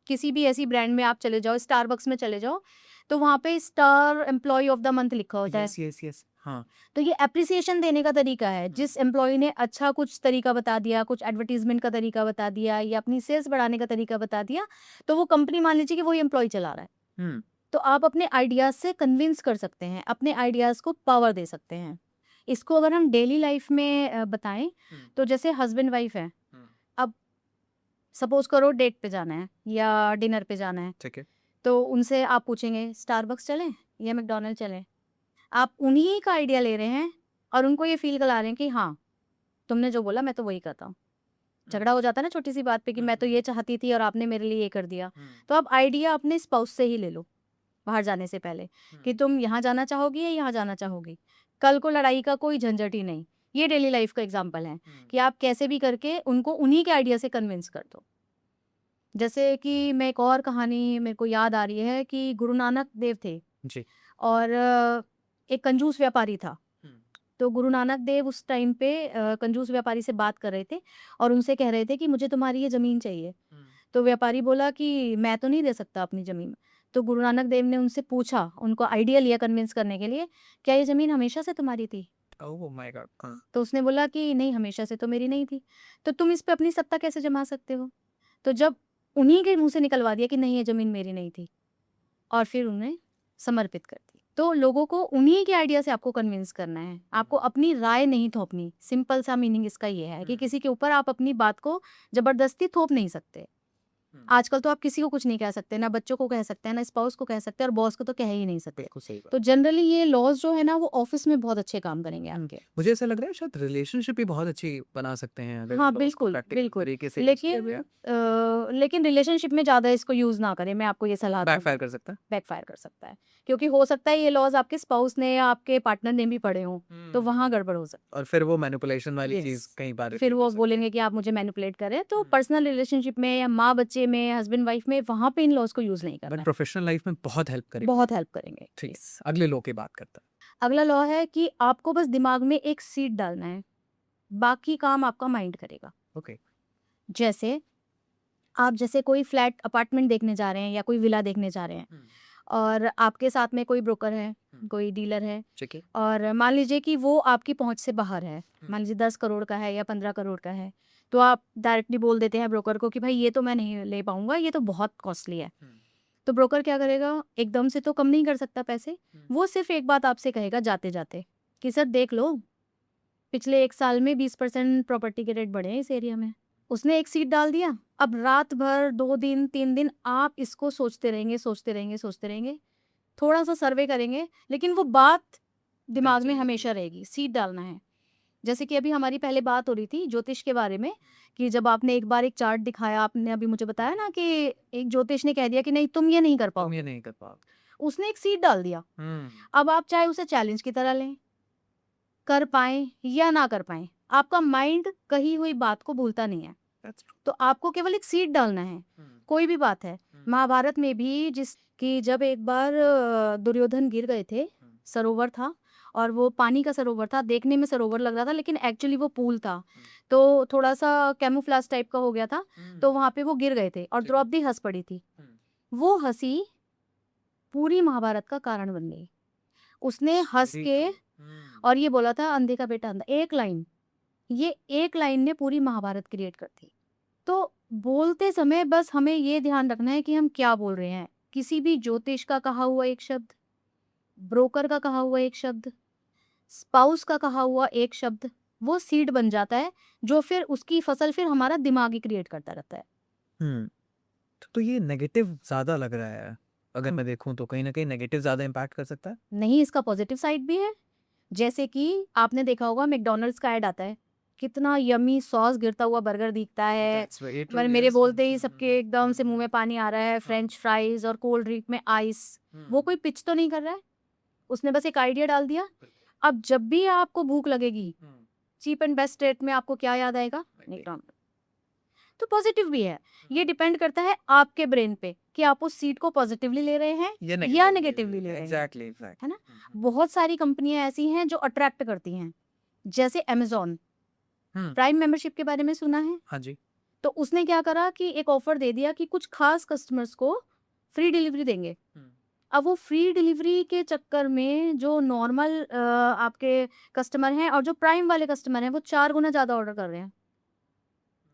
किसी भी ऐसी ब्रांड में आप चले जाओ, स्टारबक्स में चले जाओ, तो वहाँ पे star employ of the month लिखा होता है। यस। हाँ। तो ये एप्रिसिएशन देने का तरीका है। जिस एम्प्लॉय ने अच्छा कुछ तरीका बता दिया, कुछ एडवर्टाइजमेंट का तरीका बता दिया या अपनी सेल्स बढ़ाने का तरीका बता दिया, तो वो कंपनी मान लीजिए कि वही एम्प्लॉय चला रहा है। हुँ, तो आप अपने आइडियाज़ से कन्विंस कर सकते हैं, अपने आइडियाज़ को पावर दे सकते हैं। इसको अगर हम डेली लाइफ में बताएँ, हुँ, तो जैसे हस्बैंड वाइफ हैं, हुँ, अब सपोज़ करो डेट पे जाना है या डिनर पे जाना है, ठीक है। तो उनसे आप पूछेंगे स्टारबक्स चलें या मैकडॉनल्ड चलें? आप उन्हीं का आइडिया ले रहे हैं और उनको ये फ़ील करा रहे हैं कि हाँ, तुमने जो बोला मैं तो वही करता हूँ। झगड़ा हो जाता है ना छोटी-सी बात पे कि मैं तो ये चाहती थी और आपने मेरे लिए ये कर दिया। हुँ, तो आप आइडिया अपने स्पाउस से ही ले लो, बाहर जाने से पहले, कि तुम यहाँ जाना चाहोगी या यहाँ जाना चाहोगी? कल को लड़ाई का कोई झंझट ही नहीं। ये डेली लाइफ़ का एग्ज़ाम्पल है कि आप कैसे भी करके उनको उन्हीं के आइडिया से कन्विंस कर दो। जैसे कि मैं एक और कहानी मेरे को याद आ रही है कि गुरु नानक देव थे जी। और एक कंजूस व्यापारी था। हुँ, तो गुरु नानक देव उस टाइम पे कंजूस व्यापारी से बात कर रहे थे और उनसे कह रहे थे कि मुझे तुम्हारी ये ज़मीन चाहिए। हुँ, तो व्यापारी बोला कि मैं तो नहीं दे सकता अपनी ज़मीन। तो गुरु नानक देव ने उनसे पूछा, उनको आइडिया लिया कन्विंस करने के लिए, क्या ये ज़मीन हमेशा से तुम्हारी थी? Oh my God! हाँ, तो उसने बोला कि नहीं, हमेशा से तो मेरी नहीं थी। तो तुम इस पे अपनी सत्ता कैसे जमा सकते हो? तो जब उन्हीं के मुँह से निकलवा दिया कि नहीं, ये ज़मीन मेरी नहीं थी और फिर उन्हें समर्पित कर दी। तो लोगों को उन्हीं के आइडिया से आपको कन्विंस करना है। आपको अपनी राय नहीं थोपनी। सिंपल सा मीनिंग इसका ये है कि किसी के ऊपर आप अपनी बात को ज़बरदस्ती थोप नहीं सकते। हुँ, आजकल तो आप किसी को कुछ नहीं कह सकते, ना बच्चों को कह सकते हैं, ना स्पाउस को कह सकते हैं और बॉस को तो कह ही नहीं सकते। बिल्कुल सही बात। तो जनरली ये लॉज़ जो है ना, वो ऑफ़िस में बहुत अच्छे काम करेंगे आपके। मुझे ऐसा लग रहा है शायद रिलेशनशिप भी बहुत अच्छी बना सकते हैं अगर हाँ, लॉज़ को बिल्कुल, प्रैक्टिकल बिल्कुल। तरीके से यूज़ किया लेकिन गया, लेकिन रिलेशनशिप में ज़्यादा इसको यूज़ ना करें, मैं आपको ये सलाह बैकफ़ायर दूँगी। कर सकता है। बैकफ़ायर कर सकता है। क्योंकि हो सकता है ये लॉज़ आपके स्पाउस ने या आपके पार्टनर ने भी पढ़े हों, तो वहाँ गड़बड़ हो सकती और फिर वो मैनिपुलेशन वाली है। चीज़ यस। कई बार फिर रिपीट हो वो सकती है। बोलेंगे कि आप मुझे मैनिपुलेट कर रहे हैं, तो हुँ। पर्सनल रिलेशनशिप में या माँ-बच्चे में, हस्बैंड-वाइफ में, वहाँ पे इन लॉज़ को यूज़ नहीं करना बट है। प्रोफ़ेशनल लाइफ़ में बहुत हेल्प करेगी। बहुत हेल्प करेंगे। ठीक है, यस। अगले लॉ की बात करते हैं। अगला लॉ है कि आपको बस दिमाग में एक सीड डालना है, बाकी काम आपका माइंड करेगा। ओके। जैसे आप जैसे कोई फ्लैट अपार्टमेंट देखने जा रहे हैं या कोई विला देखने जा रहे हैं हुँ, और आपके साथ में कोई ब्रोकर है, हुँ, कोई डीलर है ठीक है। और मान लीजिए कि वो आपकी पहुंच से बाहर है। हुँ, मान लीजिए 10 करोड़ का है या 15 करोड़ का है, तो आप डायरेक्टली बोल देते हैं ब्रोकर को कि भाई ये तो मैं नहीं ले पाऊंगा, ये तो बहुत कॉस्टली है। हुँ, तो ब्रोकर क्या करेगा, एकदम से तो कम नहीं कर सकता पैसे। हुँ, वो सिर्फ एक बात आपसे कहेगा जाते जाते कि सर देख लो, पिछले 1 साल में 20% प्रॉपर्टी के रेट बढ़े हैं इस एरिया में। उसने एक सीट डाल दिया, अब रात भर 2 दिन 3 दिन आप इसको सोचते रहेंगे, सोचते रहेंगे, सोचते रहेंगे। थोड़ा-सा सर्वे करेंगे, लेकिन वो बात दिमाग में हमेशा रहेगी, सीट डालना है। जैसे कि अभी हमारी पहले बात हो रही थी ज्योतिष के बारे में, कि जब आपने एक बार एक चार्ट दिखाया, आपने अभी मुझे बताया ना कि एक ज्योतिष ने कह दिया कि नहीं तुम ये नहीं कर तुम पाओगे। ये नहीं कर पाओगे। उसने एक सीट डाल दिया। हुँ, अब आप चाहे उसे चैलेंज की तरह लें, कर पाएँ या ना कर पाएँ, आपका माइंड कही हुई बात को भूलता नहीं है। That's true. तो आपको केवल एक सीड डालना है, हुँ, कोई भी बात है। हुँ, महाभारत में भी जिस कि जब एक बार दुर्योधन गिर गए थे, हुँ, सरोवर था और वो पानी का सरोवर था, देखने में सरोवर लग रहा था लेकिन एक्चुअली वो पूल था। हुँ, तो थोड़ा-सा कैमोफ्लेज टाइप का हो गया था, हुँ, तो वहाँ पे वो गिर गए थे और ठीक है। द्रौपदी हँस पड़ी थी। हुँ, वो हँसी पूरी महाभारत का कारण बन गई। उसने हँस वेरी के ट्रू। हुँ, और ये बोला था अंधे का बेटा अंधा, एक लाइन, ये एक लाइन ने पूरी महाभारत क्रिएट कर दी। तो बोलते समय बस हमें ये ध्यान रखना है कि हम क्या बोल रहे हैं। किसी भी ज्योतिष का कहा हुआ एक शब्द, ब्रोकर का कहा हुआ एक शब्द, स्पाउस का कहा हुआ एक शब्द, वो सीड बन जाता है, जो फिर उसकी फसल फिर हमारा दिमाग ही क्रिएट करता रहता है। हुँ। तो ये नेगेटिव ज़्यादा लग रहा है। अगर मैं देखूँ तो कहीं न कहीं नेगेटिव ज़्यादा इम्पैक्ट कर सकता है? नहीं, इसका पॉजिटिव साइड भी है। जैसे कि आपने देखा होगा मैकडॉनल्ड्स का ऐड आता है, कितना यम्मी सॉस गिरता हुआ बर्गर दिखता है। दैट्स वेरी ट्रू, मतलब मेरे यस। बोलते ही सबके एकदम से मुँह में पानी आ रहा है, हाँ। फ्रेंच फ्राइज़ और कोल्ड ड्रिंक में आइस। वो हुँ, कोई पिच तो नहीं कर रहा है, उसने बस एक आइडिया डाल दिया। बिल्कुल। अब जब भी आपको भूख लगेगी, हुँ, चीप एंड बेस्ट रेट में आपको क्या याद आएगा? मैकडी। मैकडॉनल्ड। तो पॉजिटिव भी है। ये हुँ, डिपेंड करता है आपके ब्रेन पे कि आप उस सीड को पॉजिटिवली ले रहे हैं या या नेगेटिवली नेगेटिवली ले रहे हैं, एग्ज़ैक्टली, है ना? एग्ज़ैक्टली। हुँ, बहुत सारी कंपनियाँ ऐसी हैं जो अट्रैक्ट करती हैं, जैसे अमेज़न। हुँ, प्राइम मेंबरशिप के बारे में सुना है? हाँ जी। तो उसने क्या करा कि एक ऑफर दे दिया कि कुछ खास कस्टमर्स को फ्री डिलीवरी देंगे। हुँ, अब वो फ्री डिलीवरी के चक्कर में जो नॉर्मल आपके कस्टमर हैं और जो प्राइम वाले कस्टमर हैं वो 4 गुना ज़्यादा ऑर्डर कर रहे हैं।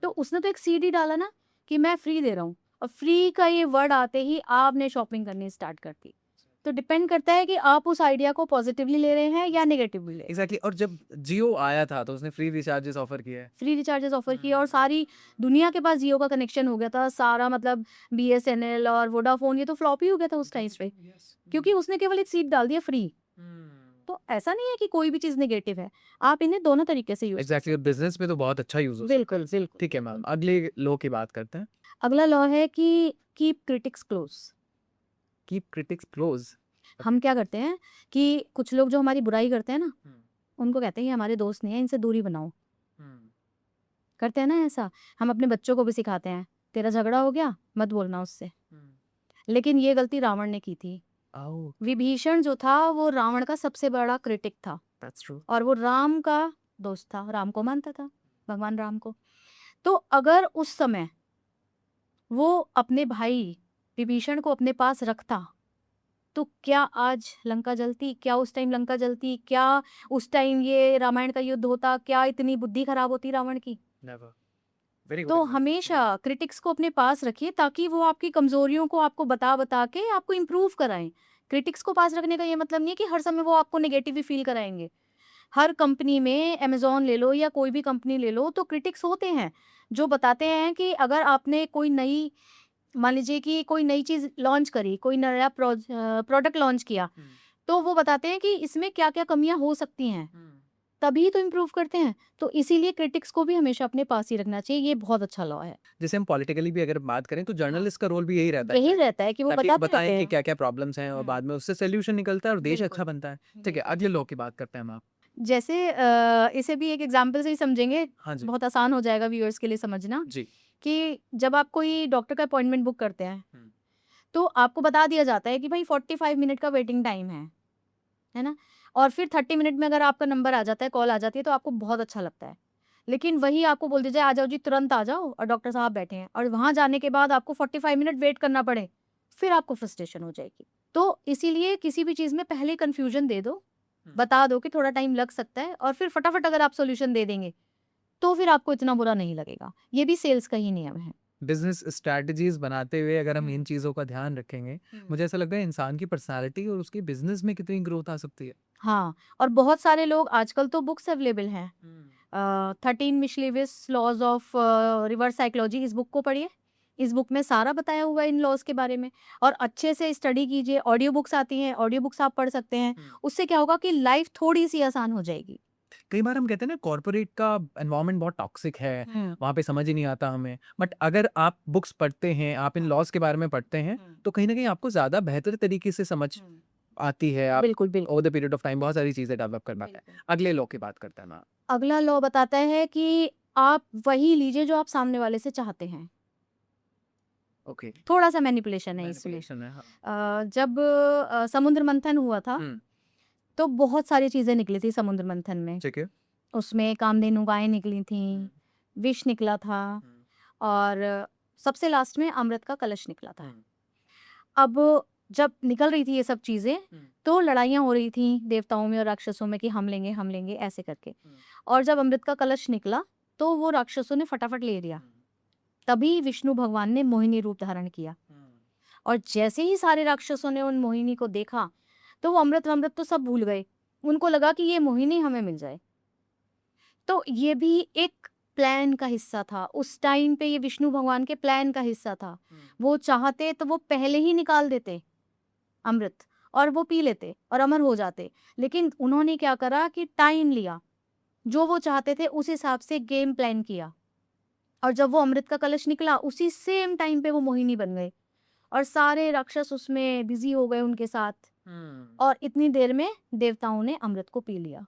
तो उसने तो एक सीडी डाला ना कि मैं फ्री दे रहा हूँ, और फ्री का ये वर्ड आते ही आपने शॉपिंग करनी स्टार्ट कर दी। तो डिपेंड करता है कि आप उस आइडिया को पॉजिटिवली ले रहे हैं या नेगेटिवली ले रहे हैं। एग्जैक्टली। और जब जियो आया था तो उसने फ्री रिचार्जेस ऑफर किया है। फ्री रिचार्जेस ऑफर किए और सारी दुनिया के पास जियो का कनेक्शन हो गया था सारा, मतलब बीएसएनएल और वोडाफोन ये तो फ्लॉप ही हो गया था उस टाइम पे, क्योंकि उसने केवल एक सीट डाल दिया फ्री। तो ऐसा नहीं है कि कोई भी चीज़ नेगेटिव है, आप इन्हें दोनों तरीके से यूज एग्जैक्टली। और बिजनेस में तो बहुत अच्छा यूज हो सकता बिल्कुल बिल्कुल। है। ठीक है मैम, अगले लॉ की बात करते हैं। अगला लॉ है कि keep critics close. Keep critics close. हम क्या करते हैं कि कुछ लोग जो हमारी बुराई करते हैं ना, उनको कहते हैं ये हमारे दोस्त नहीं है, इनसे दूरी बनाओ। करते हैं ना ऐसा। हम अपने बच्चों को भी सिखाते हैं, तेरा झगड़ा हो गया मत बोलना उससे। लेकिन ये गलती रावण ने की थी। विभीषण जो था वो रावण का सबसे बड़ा क्रिटिक था, दैट्स ट्रू। और वो राम का दोस्त था, राम को मानता था, भगवान राम को। तो अगर उस समय वो अपने भाई विभीषण को अपने पास रखता तो क्या आज लंका जलती? क्या उस टाइम लंका जलती? क्या उस टाइम ये रामायण का युद्ध होता? क्या इतनी बुद्धि खराब होती रावण की? नेवर। वेरी गुड तो एग्जांपल। हमेशा क्रिटिक्स को अपने पास रखिए ताकि वो आपकी कमजोरियों को आपको बता बता के आपको इम्प्रूव कराएं। क्रिटिक्स को पास रखने का ये मतलब नहीं है कि हर समय वो आपको नेगेटिव ही फील कराएंगे। हर कंपनी में अमेज़न ले लो या कोई भी कंपनी ले लो, तो क्रिटिक्स होते हैं जो बताते हैं कि अगर आपने कोई नई, मान लीजिए कि कोई नई चीज़ लॉन्च करी, कोई नया प्रोडक्ट लॉन्च किया, तो वो बताते हैं कि इसमें क्या-क्या कमियाँ हो सकती हैं, तभी तो इम्प्रूव करते हैं। तो इसीलिए क्रिटिक्स को भी हमेशा अपने पास ही रखना चाहिए, ये बहुत अच्छा लॉ है। जैसे हम पॉलिटिकली भी अगर बात करें तो जर्नलिस्ट का रोल भी यही रहता है यही रहता है कि वो ताकि बताते बताएं रहते कि हैं। क्या क्या प्रॉब्लम्स हैं और बाद में उससे सोल्यूशन निकलता है और देश बिल्कुल। अच्छा बनता है। ठीक है, अगले लॉ की बात करते हैं हम आप। जैसे इसे भी एक एग्जाम्पल से ही समझेंगे, हाँ जी। बहुत आसान हो जाएगा व्यूअर्स के लिए समझना, जी। कि जब आप कोई डॉक्टर का अपॉइंटमेंट बुक करते हैं, हम्म। तो आपको बता दिया जाता है कि भाई 45 मिनट का वेटिंग टाइम है ना? और फिर 30 मिनट में अगर आपका नंबर आ जाता है, कॉल आ जाती है, तो आपको बहुत अच्छा लगता है। लेकिन वही आपको बोल दिया जाए, "आ जाओ जी, तुरंत आ जाओ", और डॉक्टर साहब बैठे हैं और वहाँ जाने के बाद आपको 45 मिनट वेट करना पड़े, फिर आपको फ्रस्ट्रेशन हो जाएगी। तो इसीलिए किसी भी चीज़ में पहले कन्फ्यूजन दे दो, बता दो कि थोड़ा टाइम लग सकता है, और फिर फटाफट अगर आप सॉल्यूशन दे देंगे, तो फिर आपको इतना बुरा नहीं लगेगा। ये भी सेल्स का ही नियम है। बिजनेस स्ट्रैटेजीज बनाते हुए अगर हम इन चीज़ों का ध्यान रखेंगे, मुझे ऐसा लगता है इंसान की पर्सनालिटी और उसकी बिजनेस में कितनी ग्रोथ आ सकती है। हाँ, और बहुत सारे लोग आजकल तो बुक्स अवेलेबल हैं। 13 मिशेलियस लॉज ऑफ रिवर्स साइकोलॉजी, इस बुक को पढ़िए। इस बुक में सारा बताया हुआ है इन लॉज के बारे में, और अच्छे से स्टडी कीजिए। ऑडियो बुक्स आती हैं, ऑडियो बुक्स आप पढ़ सकते हैं। उससे क्या होगा कि लाइफ थोड़ी सी आसान हो जाएगी। कई बार हम कहते हैं ना कॉर्पोरेट का एनवायरनमेंट बहुत टॉक्सिक है, वहाँ पे समझ ही नहीं आता हमें। बट अगर आप बुक्स पढ़ते हैं, आप इन लॉज के बारे में पढ़ते हैं, तो कहीं ना कहीं आपको ज़्यादा बेहतर तरीके से समझ आती है। आप बिल्कुल बिल्कुल over the period of time बहुत सारी चीज़ें डेवलप कर पाते हैं। अगले लॉ की बात करते हैं ना। अगला लॉ बताता है कि आप वही लीजिए जो आप सामने वाले से चाहते हैं। ओके। थोड़ा सा मैनिपुलेशन है इसमें। मैनिपुलेशन है, हाँ। जब समुद्र मंथन हुआ था, हम्म, तो बहुत सारी चीजें निकली थी समुद्र मंथन में। ठीक है। उसमें कामधेनु गायें निकली थी, विष निकला था, और सबसे लास्ट में अमृत का कलश निकला था। अब जब निकल रही थी ये सब चीजें, तो लड़ाइयाँ हो रही थी देवताओं में और राक्षसों में कि हम लेंगे ऐसे करके। और जब अमृत का कलश निकला, तो वो राक्षसों ने फटाफट ले लिया। तभी विष्णु भगवान ने मोहिनी रूप धारण किया, और जैसे ही सारे राक्षसों ने उन मोहिनी को देखा, तो वो अमृत अमृत तो सब भूल गए। उनको लगा कि ये मोहिनी हमें मिल जाए। तो ये भी एक प्लान का हिस्सा था। उस टाइम पे ये विष्णु भगवान के प्लान का हिस्सा था। वो चाहते तो वो पहले ही निकाल देते अमृत, और वो पी लेते और अमर हो जाते। लेकिन उन्होंने क्या करा कि टाइम लिया, जो वो चाहते थे उस हिसाब से गेम प्लान किया, और जब वो अमृत का कलश निकला, उसी सेम टाइम पे वो मोहिनी बन गए, और सारे राक्षस उसमें बिजी हो गए उनके साथ, और इतनी देर में देवताओं ने अमृत को पी लिया।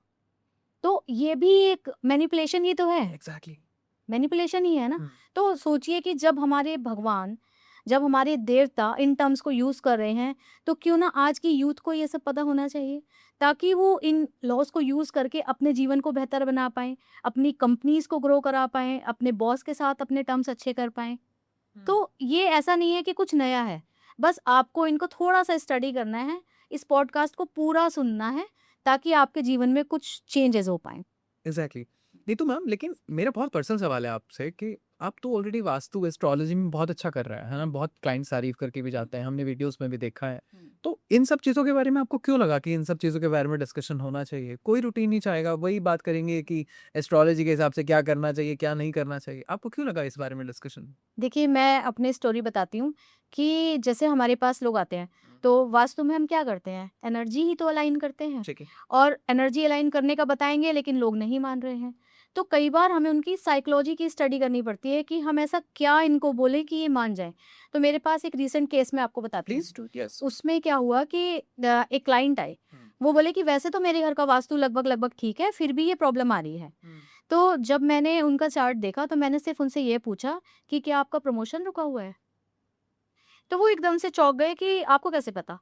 तो ये भी एक मैनिपुलेशन ही तो है, एग्जैक्टली। मैनिपुलेशन ही है ना। तो सोचिए कि जब हमारे भगवान, जब हमारे देवता इन टर्म्स को यूज कर रहे हैं, तो क्यों ना आज की यूथ को ये सब पता होना चाहिए, ताकि वो इन लॉज को यूज करके अपने जीवन को बेहतर बना पाएं, अपनी कंपनीज को ग्रो करा पाएं, अपने बॉस के साथ अपने टर्म्स अच्छे कर पाएं। तो ये ऐसा नहीं है कि कुछ नया है, बस आपको इनको थोड़ा-सा स्टडी करना है, इस पॉडकास्ट को पूरा सुनना है, ताकि आपके जीवन में कुछ चेंजेज़ हो पाएँ। एग्जैक्टली नहीं तो मैम, लेकिन मेरा बहुत पर्सनल सवाल है आपसे कि आप तो ऑलरेडी वास्तु एस्ट्रोलॉजी में बहुत अच्छा कर रहा है ना, बहुत क्लाइंट तारीफ करके भी जाते हैं, हमने वीडियोस में भी देखा है। तो इन सब चीज़ों के बारे में आपको क्यों लगा कि इन सब चीज़ों के बारे में डिस्कशन होना चाहिए? कोई रूटीन नहीं चाहेगा, वही बात करेंगे कि एस्ट्रोलॉजी के हिसाब से क्या करना चाहिए, क्या नहीं करना चाहिए। आपको क्यों लगा इस बारे में डिस्कशन? देखिए, मैं अपनी स्टोरी बताती हूँ कि जैसे हमारे पास लोग आते हैं, तो वास्तु में हम क्या करते हैं? एनर्जी ही तो अलाइन करते हैं। ठीक है। और एनर्जी अलाइन करने का बताएँगे, लेकिन लोग नहीं मान रहे हैं। तो कई बार हमें उनकी साइकोलॉजी की स्टडी करनी पड़ती है कि हम ऐसा क्या इनको बोलें कि ये मान जाएँ। तो मेरे पास एक रीसेंट केस मैं आपको बताती हूँ। Please do. यस। उसमें क्या हुआ कि एक क्लाइंट आए। वो बोले कि वैसे तो मेरे घर का वास्तु लगभग-लगभग ठीक है, फिर भी ये प्रॉब्लम आ रही है। तो जब मैंने उनका चार्ट देखा, तो मैंने सिर्फ़ उनसे ये पूछा कि क्या आपका प्रमोशन रुका हुआ है? तो वो एकदम से चौंक गए कि आपको कैसे पता?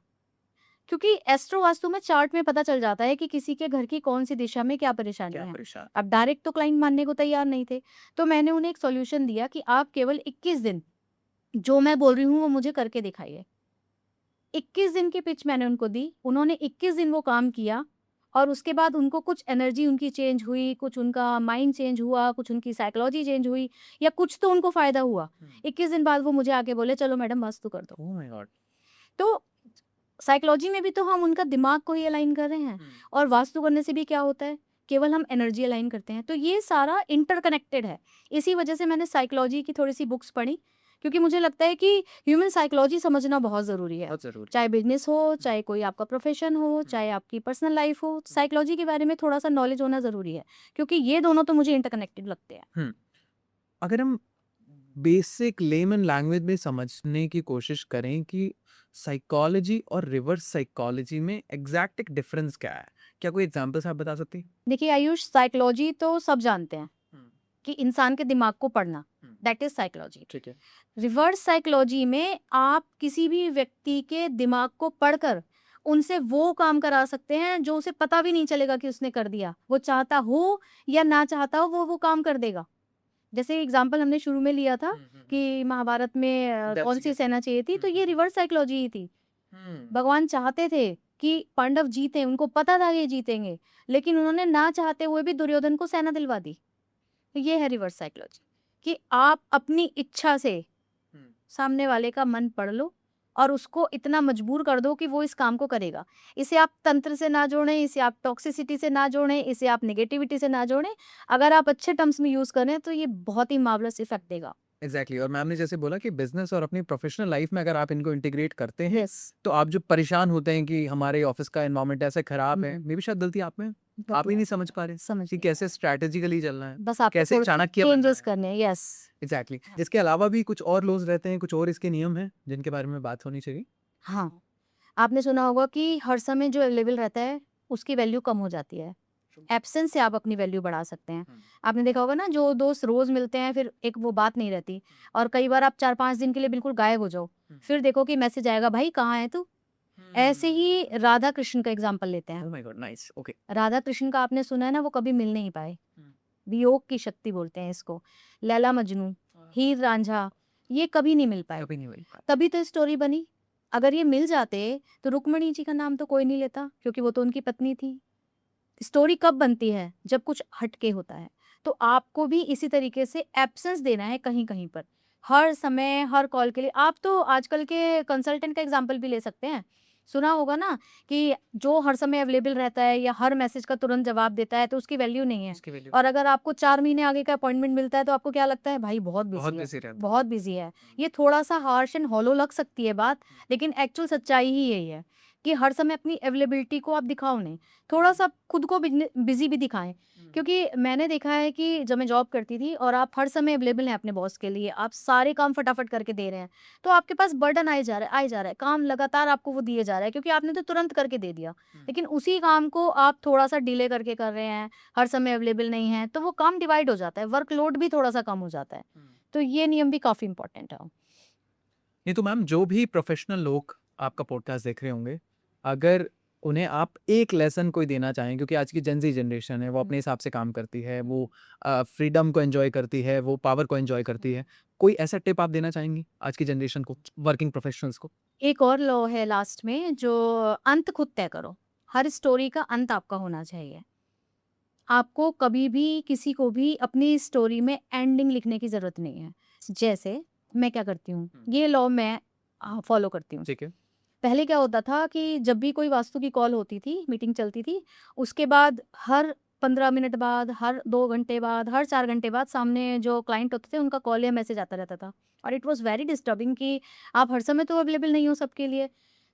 क्योंकि एस्ट्रो वास्तु में चार्ट में पता चल जाता है कि किसी के घर की कौन-सी दिशा में क्या परेशानियाँ हैं। परेशान? अब डायरेक्ट तो क्लाइंट मानने को तैयार नहीं थे। तो मैंने उन्हें एक सॉल्यूशन दिया कि आप केवल 21 दिन जो मैं बोल रही हूँ वो मुझे करके दिखाइए। 21 दिन की पिच मैंने उनको दी। उन्होंने 21 दिन वो काम किया और उसके बाद उनको कुछ एनर्जी उनकी चेंज हुई, कुछ उनका माइंड चेंज हुआ, कुछ उनकी साइकोलॉजी चेंज हुई या कुछ तो उनको फ़ायदा हुआ। 21 दिन बाद वो मुझे आके बोले, "चलो मैडम वास्तु कर दो।" Oh my God! तो साइकोलॉजी में भी तो हम उनका दिमाग को ही अलाइन कर रहे हैं और वास्तु करने से भी क्या होता है, केवल हम एनर्जी अलाइन करते हैं। तो ये सारा इंटरकनेक्टेड है। इसी वजह से मैंने साइकोलॉजी की थोड़ी सी बुक्स पढ़ी, क्योंकि मुझे लगता है कि ह्यूमन साइकोलॉजी समझना बहुत ज़रूरी है। बहुत ज़रूरी। चाहे बिजनेस हो, चाहे कोई आपका प्रोफेशन हो, चाहे आपकी पर्सनल लाइफ हो, साइकोलॉजी के बारे में थोड़ा सा नॉलेज होना ज़रूरी है, क्योंकि ये दोनों तो मुझे इंटरकनेक्टेड लगते हैं। हुँ। अगर हम बेसिक लेमन लैंग्वेज में समझने की कोशिश करें कि साइकोलॉजी और रिवर्स साइकोलॉजी में एग्जैक्ट एक डिफरेंस क्या है? क्या कोई एग्जांपल्स आप बता सकती हैं? देखिए आयुष, साइकोलॉजी तो सब जानते हैं हुँ। कि इंसान के दिमाग को पढ़ना, हुँ। That is psychology. ठीक है। रिवर्स साइकोलॉजी में आप किसी भी व्यक्ति के दिमाग को पढ़कर उनसे वो काम करा सकते हैं जो उसे पता भी नहीं चलेगा कि उसने कर दिया। वो चाहता हो या ना चाहता हो, वो काम कर देगा। जैसे एग्जाम्पल हमने शुरू में लिया था कि महाभारत में कौन सी सेना चाहिए थी, तो ये रिवर्स साइकोलॉजी ही थी। भगवान चाहते थे कि पांडव जीते, उनको पता था ये जीतेंगे, लेकिन उन्होंने ना चाहते हुए भी दुर्योधन को सेना दिलवा दी। तो ये है रिवर्स साइकोलॉजी कि आप अपनी इच्छा से सामने वाले का मन पढ़ लो और उसको इतना मजबूर कर दो कि वो इस काम को करेगा। इसे आप तंत्र से ना जोड़ें, इसे आप टॉक्सिसिटी से ना जोड़ें, इसे आप नेगेटिविटी से ना जोड़ें। अगर आप अच्छे टर्म्स में यूज़ करें तो ये बहुत ही मार्वलस इफेक्ट देगा। एग्जैक्टली। और मैम ने जैसे बोला कि बिजनेस और अपनी प्रोफेशनल लाइफ में अगर आप इनको इंटीग्रेट करते हैं, यस। तो आप जो परेशान होते हैं कि हमारे ऑफिस का एनवायरनमेंट ऐसे खराब है, मे बी शायद गलती आप में है। आप ही नहीं समझ पा रहे समझ कि गई। कैसे स्ट्रैटेजिकली चलना है, बस आपको कैसे थोड़े चाणक्य बनना चेंजेस है। करने हैं। यस। एग्जैक्टली। हाँ। इसके अलावा भी कुछ और लॉज रहते हैं, कुछ और इसके नियम हैं जिनके बारे में बात होनी चाहिए? हाँ, आपने सुना होगा कि हर समय जो अवेलेबल रहता है उसकी वैल्यू कम हो जाती है। एब्सेंस से आप अपनी वैल्यू बढ़ा सकते हैं। आपने देखा होगा ना, जो दोस्त रोज मिलते हैं फिर एक वो बात नहीं रहती और कई बार आप 4-5 दिन के लिए बिल्कुल गायब हो जाओ। फिर देखो कि मैसेज आएगा, भाई कहाँ है तू? ऐसे ही राधा कृष्ण का एग्जाम्पल लेते हैं। Oh my God, nice. Okay. Radha Krishna का आपने सुना है ना, वो कभी मिल नहीं पाए। वियोग की शक्ति बोलते हैं इसको। लैला मजनू, हीर रांझा, ये कभी नहीं मिल पाए। कभी नहीं मिल पाया। तभी तो स्टोरी बनी। अगर ये मिल जाते तो रुक्मणी जी का नाम तो कोई नहीं लेता, क्योंकि वो तो उनकी पत्नी थी। स्टोरी कब बनती है? जब कुछ हटके होता है। तो आपको भी इसी तरीके से एब्सेंस देना है कहीं-कहीं पर। हर समय, हर कॉल के लिए आप तो आजकल के कंसल्टेंट का एग्ज़ाम्पल भी ले सकते हैं। सुना होगा ना कि जो हर समय अवेलेबल रहता है या हर मैसेज का तुरंत जवाब देता है, तो उसकी वैल्यू नहीं है। इसकी वैल्यू और अगर आपको 4 महीने आगे का अपॉइंटमेंट मिलता है, तो आपको क्या लगता है? भाई बहुत बहुत बिज़ी है, बिजी रहता है। बहुत बिज़ी है। ये थोड़ा-सा हार्श एंड हॉलो लग सकती है बात, लेकिन एक्चुअल सच्चाई ही यही है कि हर समय अपनी अवेलेबिलिटी को आप दिखाओ नहीं। थोड़ा-सा खुद को बिज़ी भी दिखाएँ। क्योंकि मैंने देखा है कि जब मैं जॉब करती थी और आप हर समय अवेलेबल हैं अपने बॉस के लिए, आप सारे काम फटाफट करके दे रहे हैं, तो आपके पास बर्डन आए जा रहा है, काम लगातार आपको वो दिए जा रहा है, क्योंकि आपने तो तुरंत करके दे दिया। लेकिन उसी काम को आप थोड़ा-सा डिले करके कर रहे हैं, हर समय अवेलेबल नहीं हैं, तो वो काम डिवाइड हो जाता है, वर्कलोड भी थोड़ा-सा कम हो जाता है। तो ये नियम भी काफ़ी इम्पोर्टेंट है। नहीं तो मैम, जो भी प्रोफेशनल लोग आपका पॉडकास्ट देख रहे होंगे, अगर उन्हें आप एक लेसन कोई देना चाहें, क्योंकि आज की जेन ज़ी जनरेशन है, वो अपने हिसाब से काम करती है, वो फ्रीडम को एन्जॉय करती है, वो पावर को एन्जॉय करती है। कोई ऐसा टिप आप देना चाहेंगी आज की जनरेशन को, वर्किंग प्रोफेशनल्स को? एक और लॉ है लास्ट में, जो अंत खुद तय करो। हर स्टोरी का अंत आपका होना चाहिए। आपको कभी भी किसी को भी अपनी स्टोरी में एंडिंग लिखने की ज़रूरत नहीं है। जैसे मैं क्या करती हूँ, ये लॉ मैं फॉलो करती हूँ। ठीक है। पहले क्या होता था कि जब भी कोई वास्तु की कॉल होती थी, मीटिंग चलती थी, उसके बाद हर 15 मिनट बाद, हर 2 घंटे बाद, हर 4 घंटे बाद सामने जो क्लाइंट होते थे उनका कॉल या मैसेज आता रहता था। और इट वाज़ वेरी डिस्टर्बिंग कि आप हर समय तो अवेलेबल नहीं हो सबके लिए।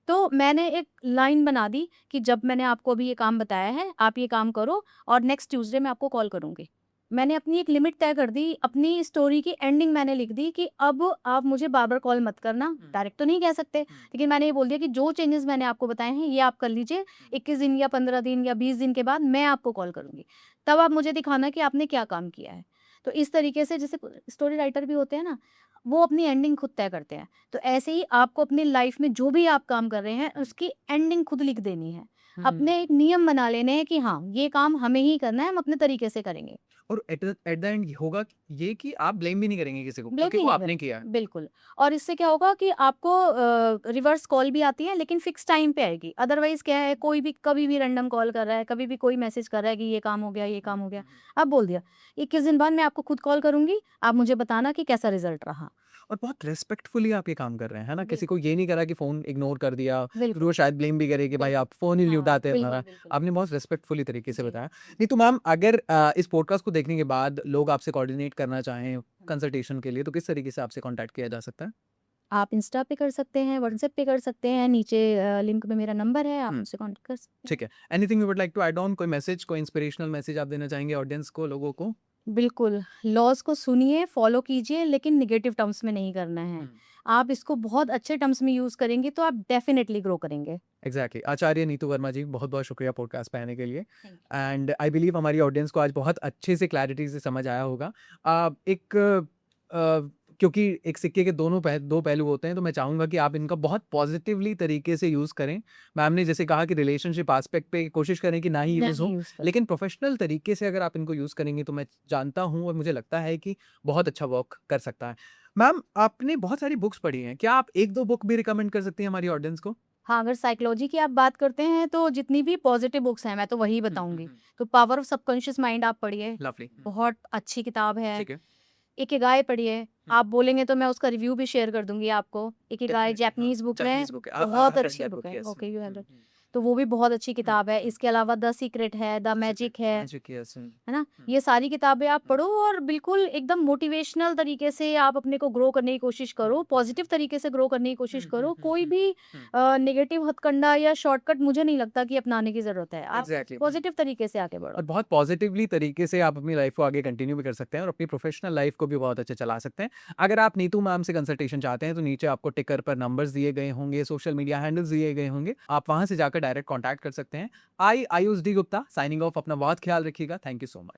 तो मैंने एक लाइन बना दी कि जब मैंने आपको अभी ये काम बताया है, आप ये काम करो और नेक्स्ट ट्यूसडे मैं आपको कॉल करूँगी। मैंने अपनी एक लिमिट तय कर दी, अपनी स्टोरी की एंडिंग मैंने लिख दी कि अब आप मुझे बार-बार कॉल मत करना। डायरेक्ट तो नहीं कह सकते, लेकिन मैंने ये बोल दिया कि जो चेंजेस मैंने आपको बताए हैं ये आप कर लीजिए। 21 दिन या 15 दिन या 20 दिन के बाद मैं आपको कॉल करूँगी। तब आप मुझे दिखाना कि आपने क्या काम किया है। तो इस तरीके से, जैसे स्टोरी राइटर भी होते हैं ना, वो अपनी एंडिंग खुद तय करते हैं। तो ऐसे ही आपको अपनी लाइफ में जो भी आप काम कर रहे हैं उसकी एंडिंग खुद लिख देनी है। अपने एक नियम बना लेने हैं कि हाँ, ये काम हमें ही करना है, हम अपने तरीके से करेंगे। और एट द एंड होगा ये कि आप ब्लेम भी नहीं करेंगे किसी को, ब्लेम क्योंकि ही वो नहीं आपने करें, किया है। बिल्कुल। और इससे क्या होगा कि आपको रिवर्स कॉल भी आती है, लेकिन फिक्स टाइम पे आएगी। अदरवाइज़ क्या है, कोई भी कभी भी रैंडम कॉल कर रहा है, कभी भी कोई मैसेज कर रहा है कि ये काम हो गया, ये काम हो गया। अब बोल दिया, 21 दिन बाद मैं आपको खुद कॉल करूँगी, आप मुझे बताना कि कैसा रिज़ल्ट रहा। और बहुत रिस्पेक्टफुली आप ये काम कर रहे हैं, है ना? किसी को बिल्कुल, ये नहीं करा कि फ़ोन इग्नोर कर दिया, फिर बिल्कुल, वो शायद ब्लेम भी करे कि भाई बिल्कुल। आप फ़ोन ही नहीं हाँ, उठाते बिल्कुल, हमारा। बिल्कुल। आपने बहुत रिस्पेक्टफुली तरीके से जी। बताया। नहीं तो मैम, अगर इस पॉडकास्ट को देखने के बाद लोग आपसे कोऑर्डिनेट करना चाहें कंसल्टेशन के लिए, तो किस तरीके से आपसे कॉन्टैक्ट किया जा सकता है? आप इंस्टा पे कर सकते हैं, व्हाट्सएप पे कर सकते हैं, नीचे लिंक में मेरा नंबर है, आप हुँ, मुझसे कॉन्टैक्ट कर सकते हैं। ठीक है। Anything you would like to add on, कोई मैसेज, कोई इंस्पिरेशनल मैसेज आप देना चाहेंगे ऑडियंस को, लोगों को? बिल्कुल, लॉज़ को सुनिए, फ़ॉलो कीजिए, लेकिन नेगेटिव टर्म्स में नहीं करना है। आप इसको बहुत अच्छे टर्म्स में यूज़ करेंगे तो आप डेफ़िनिटली ग्रो करेंगे। एग्जैक्टली। आचार्य नीतू वर्मा जी, बहुत बहुत शुक्रिया पॉडकास्ट पे आने के लिए। थैंक एंड आई बिलीव हमारी ऑडियंस को आज बहुत अच्छे से क्लैरिटी से समझ आया होगा। एक क्योंकि एक सिक्के के दो पहलू होते हैं, तो मैं चाहूँगा कि आप इनका बहुत पॉजिटिवली तरीके से यूज़ करें। मैम ने जैसे कहा कि रिलेशनशिप एस्पेक्ट पे कोशिश करें कि ना ही यूज़ नहीं हो, यूज़ करें। लेकिन प्रोफेशनल तरीके से अगर आप इनको यूज़ करेंगे तो मैं जानता हूँ और मुझे लगता है कि बहुत अच्छा वर्क कर सकता है। मैम, आपने बहुत सारी बुक्स पढ़ी हैं, क्या आप 1-2 बुक भी रिकमेंड कर सकती हैं हमारी ऑडियंस को? हाँ, अगर साइकोलॉजी की आप बात करते हैं तो जितनी भी पॉज़िटिव बुक्स हैं मैं तो वही बताऊँगी। तो पावर ऑफ सबकॉन्शियस माइंड आप पढ़िए, लवली। बहुत अच्छी किताब है। ठीक है। इकिगाई पढ़िए, आप बोलेंगे तो मैं उसका रिव्यू भी शेयर कर दूँगी आपको। इकिगाई डेफिनिटली, हाँ, जैपनीज़ बुक है, जापानीज़ बुक है। आई बहुत हैव रेड अच्छी दैट बुक बुक, है। Yes. Okay, you have read. तो वो भी बहुत अच्छी किताब है। इसके अलावा द सीक्रेट है, द मैजिक है। Magic, yes. है ना? ये सारी किताबें आप पढ़ो और बिल्कुल एकदम मोटिवेशनल तरीके से आप अपने को ग्रो करने की कोशिश करो, पॉजिटिव तरीके से ग्रो करने की कोशिश करो। कोई भी नेगेटिव हथकंडा या शॉर्टकट मुझे नहीं लगता कि अपनाने की ज़रूरत है। आप एग्ज़ैक्टली। पॉजिटिव तरीके से आगे बढ़ो। और बहुत पॉजिटिवली तरीके से आप अपनी लाइफ को आगे कंटिन्यू भी कर सकते हैं और अपनी प्रोफेशनल लाइफ को भी बहुत अच्छे चला सकते हैं। अगर आप नीतू मैम से कंसल्टेशन चाहते हैं तो नीचे आपको टिकर पर नंबर्स दिए गए होंगे, सोशल मीडिया हैंडल्स दिए गए होंगे। आप वहाँ से जाकर डायरेक्ट कॉन्टैक्ट कर सकते हैं। I Ayush D Gupta signing off. अपना बहुत ख्याल रखिएगा। Thank you so much.